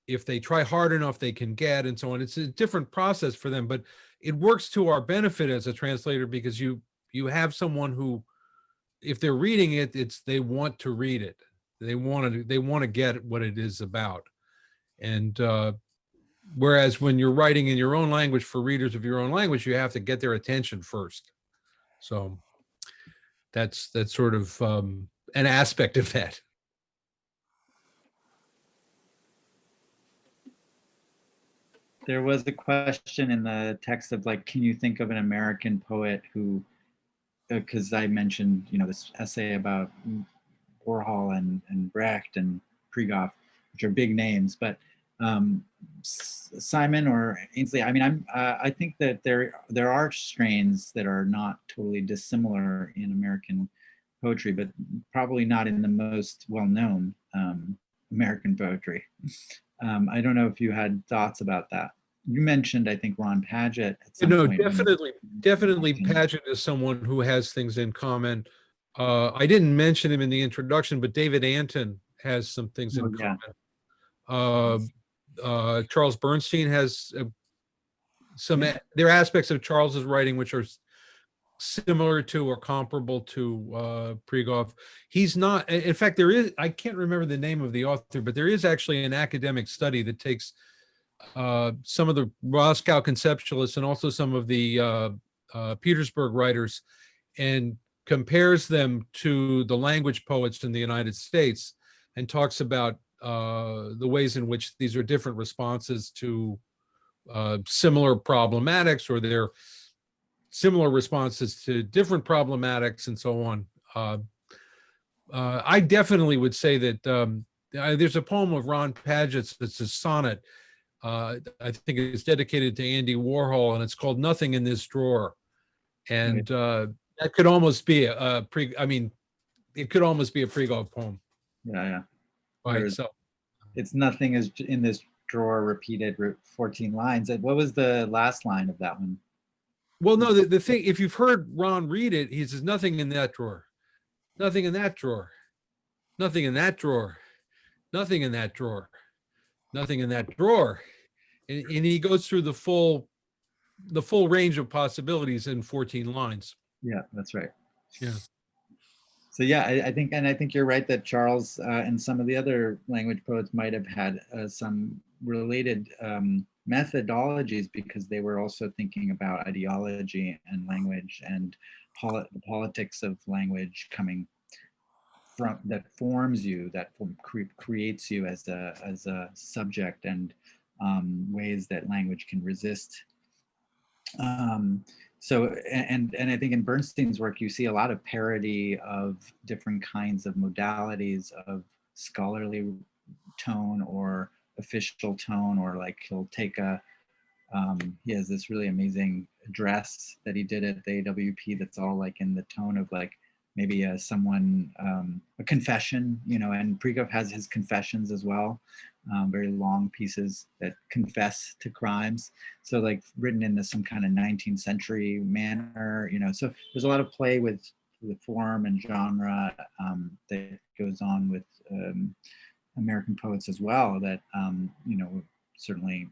if they try hard enough they can get, and so on. It's a different process for them, but it works to our benefit as a translator, because you have someone who, if they're reading it, they want to read it. They want to get what it is about. And whereas when you're writing in your own language for readers of your own language, you have to get their attention first. So that's sort of an aspect of that. There was a question in the text of like, can you think of an American poet who, because I mentioned, you know, this essay about Warhol and Brecht and Prigov, which are big names. But Simon or Ainsley, I mean, I think that there are strains that are not totally dissimilar in American poetry, but probably not in the most well-known American poetry. I don't know if you had thoughts about that. You mentioned, I think, Ron Padgett at some point. Definitely Padgett is someone who has things in common. I didn't mention him in the introduction, but David Anton has some things in common. Charles Bernstein has there are aspects of Charles's writing which are similar to or comparable to Prigov. He's not, in fact, I can't remember the name of the author, but there is actually an academic study that takes some of the Moscow conceptualists and also some of the Petersburg writers and compares them to the language poets in the United States and talks about the ways in which these are different responses to similar problematics, or they're similar responses to different problematics, and so on. I definitely would say that there's a poem of Ron Padgett's that's a sonnet. I think it's dedicated to Andy Warhol, and it's called "Nothing in This Drawer." And that could almost be it could almost be a Prigov poem. Yeah. Right. So it's nothing is in this drawer repeated 14 lines. What was the last line of that one? Well, no, the thing, if you've heard Ron read it, he says, nothing in that drawer, nothing in that drawer, nothing in that drawer, nothing in that drawer, nothing in that drawer. And he goes through the full range of possibilities in 14 lines. Yeah, that's right. Yeah. So yeah, I think you're right that Charles and some of the other language poets might have had some related methodologies, because they were also thinking about ideology and language and the politics of language coming from, that forms you, that creates you as a subject, and ways that language can resist. So, and I think in Bernstein's work, you see a lot of parody of different kinds of modalities of scholarly tone or official tone, or like he'll take he has this really amazing address that he did at the AWP that's all like in the tone of like maybe a confession, and Prigov has his confessions as well. Very long pieces that confess to crimes. So like written in some kind of 19th century manner, so there's a lot of play with the form and genre that goes on with American poets as well, that, certainly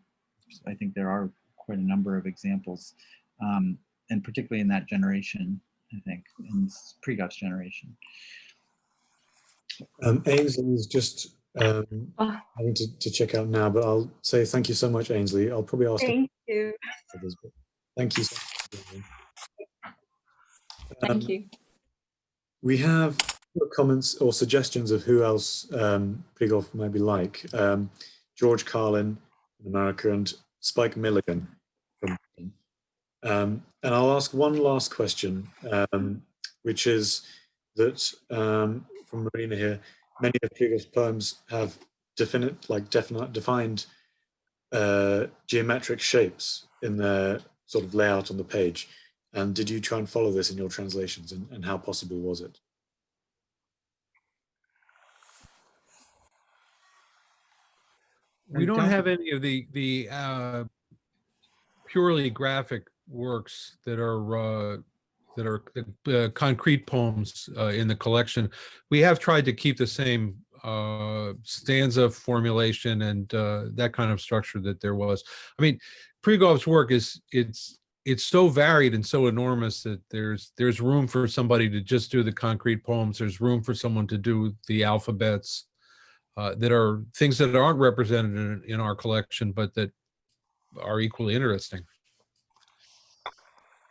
I think there are quite a number of examples, and particularly in that generation, I think, in Prigov's generation. Ainsley is just having to check out now, but I'll say thank you so much, Ainsley. I'll probably ask. Thank you. Thank you so much. Thank you. We have comments or suggestions of who else Prigov might be like. George Carlin in America and Spike Milligan from Britain. And I'll ask one last question, which is that from Marina here, many of Prigov's poems have defined geometric shapes in their sort of layout on the page. And did you try and follow this in your translations, and how possible was it? We don't have any of the purely graphic works that are concrete poems in the collection. We have tried to keep the same stanza formulation and that kind of structure that there was. I mean, Prigov's work it's so varied and so enormous that there's room for somebody to just do the concrete poems. There's room for someone to do the alphabets. That are things that aren't represented in our collection, but that are equally interesting.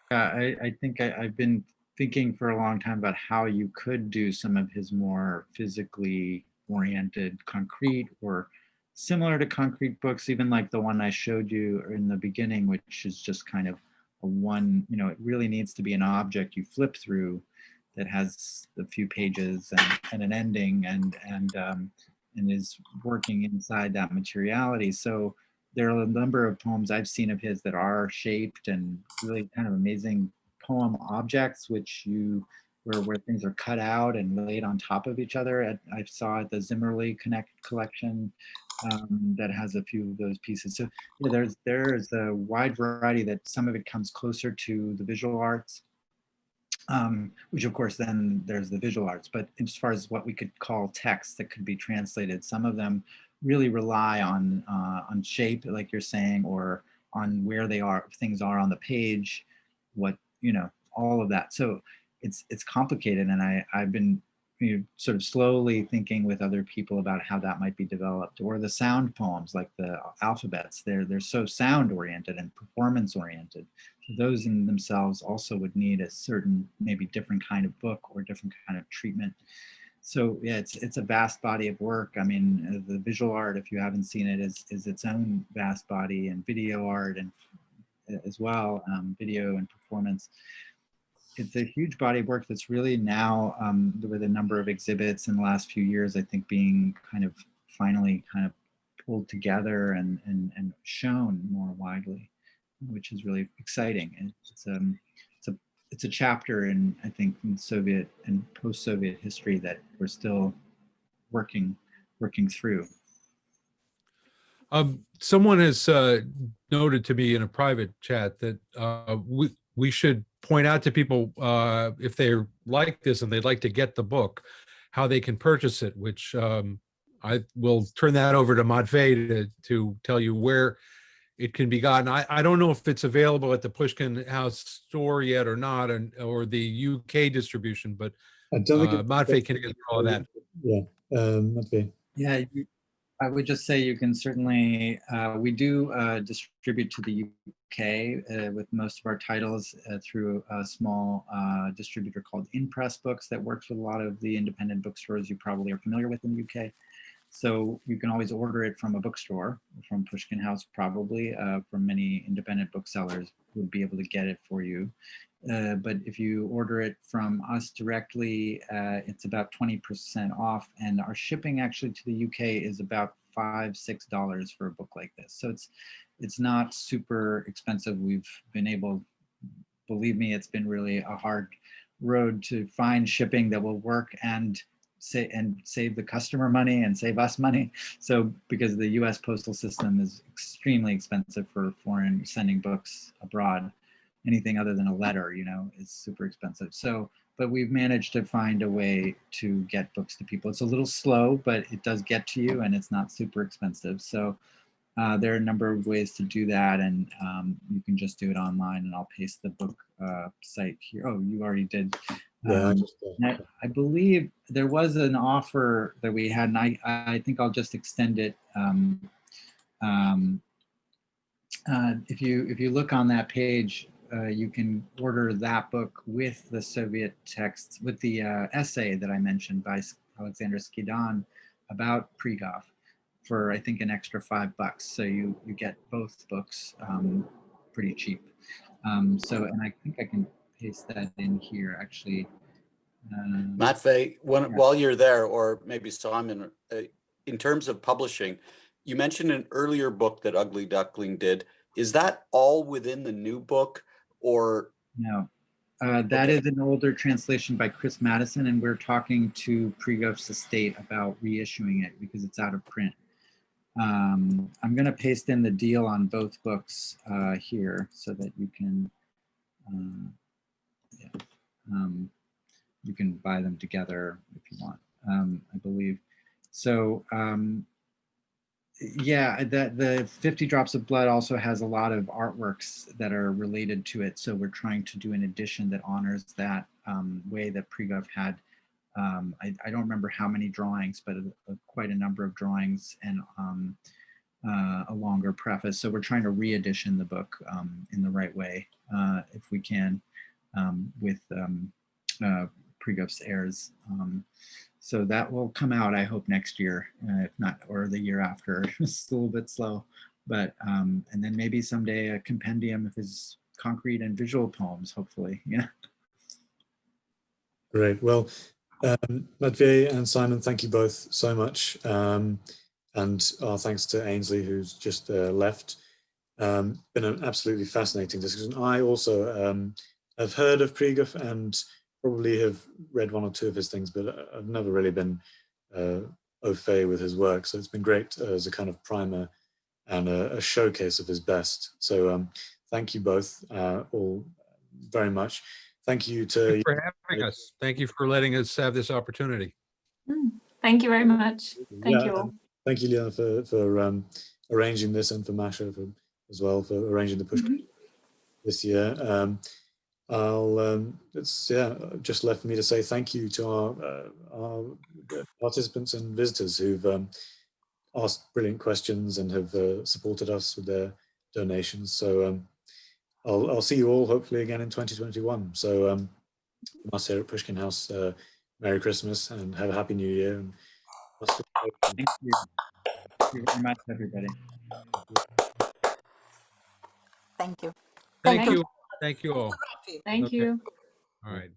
I think I've been thinking for a long time about how you could do some of his more physically oriented concrete, or similar to concrete books, even like the one I showed you in the beginning, which is just kind of a one, it really needs to be an object you flip through that has a few pages and an ending, and is working inside that materiality. So there are a number of poems I've seen of his that are shaped and really kind of amazing poem objects, which where things are cut out and laid on top of each other. I saw at the Zimmerli collection that has a few of those pieces. So yeah, there's a wide variety that some of it comes closer to the visual arts, which of course then there's the visual arts. But as far as what we could call text that could be translated, some of them really rely on shape, like you're saying, or on where things are on the page, all of that. So it's complicated, and I've been sort of slowly thinking with other people about how that might be developed. Or the sound poems, like the alphabets, they're so sound oriented and performance oriented. So those in themselves also would need a certain, maybe different kind of book or different kind of treatment. So yeah, it's a vast body of work. I mean, the visual art, if you haven't seen it, is its own vast body, and video art and as well, video and performance. It's a huge body of work that's really now, with a number of exhibits in the last few years, I think being finally pulled together and shown more widely, which is really exciting. It's a chapter in, I think, in Soviet and post-Soviet history that we're still working through. Someone has noted to me in a private chat that we should point out to people, if they like this and they'd like to get the book, how they can purchase it, which I will turn that over to Matvei to tell you where it can be gotten. I don't know if it's available at the Pushkin House store yet or not, or the UK distribution, but I don't think Matvei can answer all of that. Yeah, Matvei. Yeah, I would just say you can certainly, we do distribute to the UK with most of our titles through a small distributor called In-Press Books that works with a lot of the independent bookstores you probably are familiar with in the UK. So you can always order it from a bookstore, from Pushkin House probably, from many independent booksellers who would be able to get it for you. But if you order it from us directly, it's about 20% off, and our shipping actually to the UK is about $5-6 for a book like this. So it's not super expensive. We've been able, believe me, it's been really a hard road to find shipping that will work and save the customer money and save us money. So because the US postal system is extremely expensive for foreign sending books abroad, anything other than a letter, is super expensive. So, but we've managed to find a way to get books to people. It's a little slow, but it does get to you, and it's not super expensive. So there are a number of ways to do that, and you can just do it online, and I'll paste the book site here. Oh, you already did. Yeah, I believe there was an offer that we had, and I think I'll just extend it. If you look on that page, you can order that book with the Soviet texts, with the essay that I mentioned by Alexander Skidan about Prigov for, I think, an extra $5. So you get both books pretty cheap. And I think I can paste that in here actually. Matvei, while you're there, or maybe Simon, in terms of publishing, you mentioned an earlier book that Ugly Duckling did. Is that all within the new book, or? No, that is an older translation by Chris Madison, and we're talking to Prigov's estate about reissuing it because it's out of print. I'm going to paste in the deal on both books here so that you can, you can buy them together if you want, I believe. So yeah, the 50 Drops of Blood also has a lot of artworks that are related to it. So we're trying to do an edition that honors that way that Prigov had. I don't remember how many drawings, but quite a number of drawings and a longer preface. So we're trying to re-edition the book in the right way, if we can, with Prigov's heirs. So that will come out, I hope, next year, if not, or the year after. It's a little bit slow, but and then maybe someday a compendium of his concrete and visual poems, hopefully. Yeah. Great. Well, Matvei and Simon, thank you both so much. And our thanks to Ainsley, who's just left. Been an absolutely fascinating discussion. I also have heard of Prigov and probably have read one or two of his things, but I've never really been au fait with his work. So it's been great as a kind of primer and a showcase of his best. So thank you both all very much. Thank you to you for having us. Thank you for letting us have this opportunity. Thank you very much. Thank you all. Thank you, Liana, for arranging this, and for Masha as well for arranging the push this year. It's just left for me to say thank you to our participants and visitors who've asked brilliant questions and have supported us with their donations. So I'll see you all hopefully again in 2021. So from us here at Pushkin House, Merry Christmas and have a Happy New Year. And thank you. Thank you very much, everybody. Thank you. Thank you. Thank you all. Thank you. All right.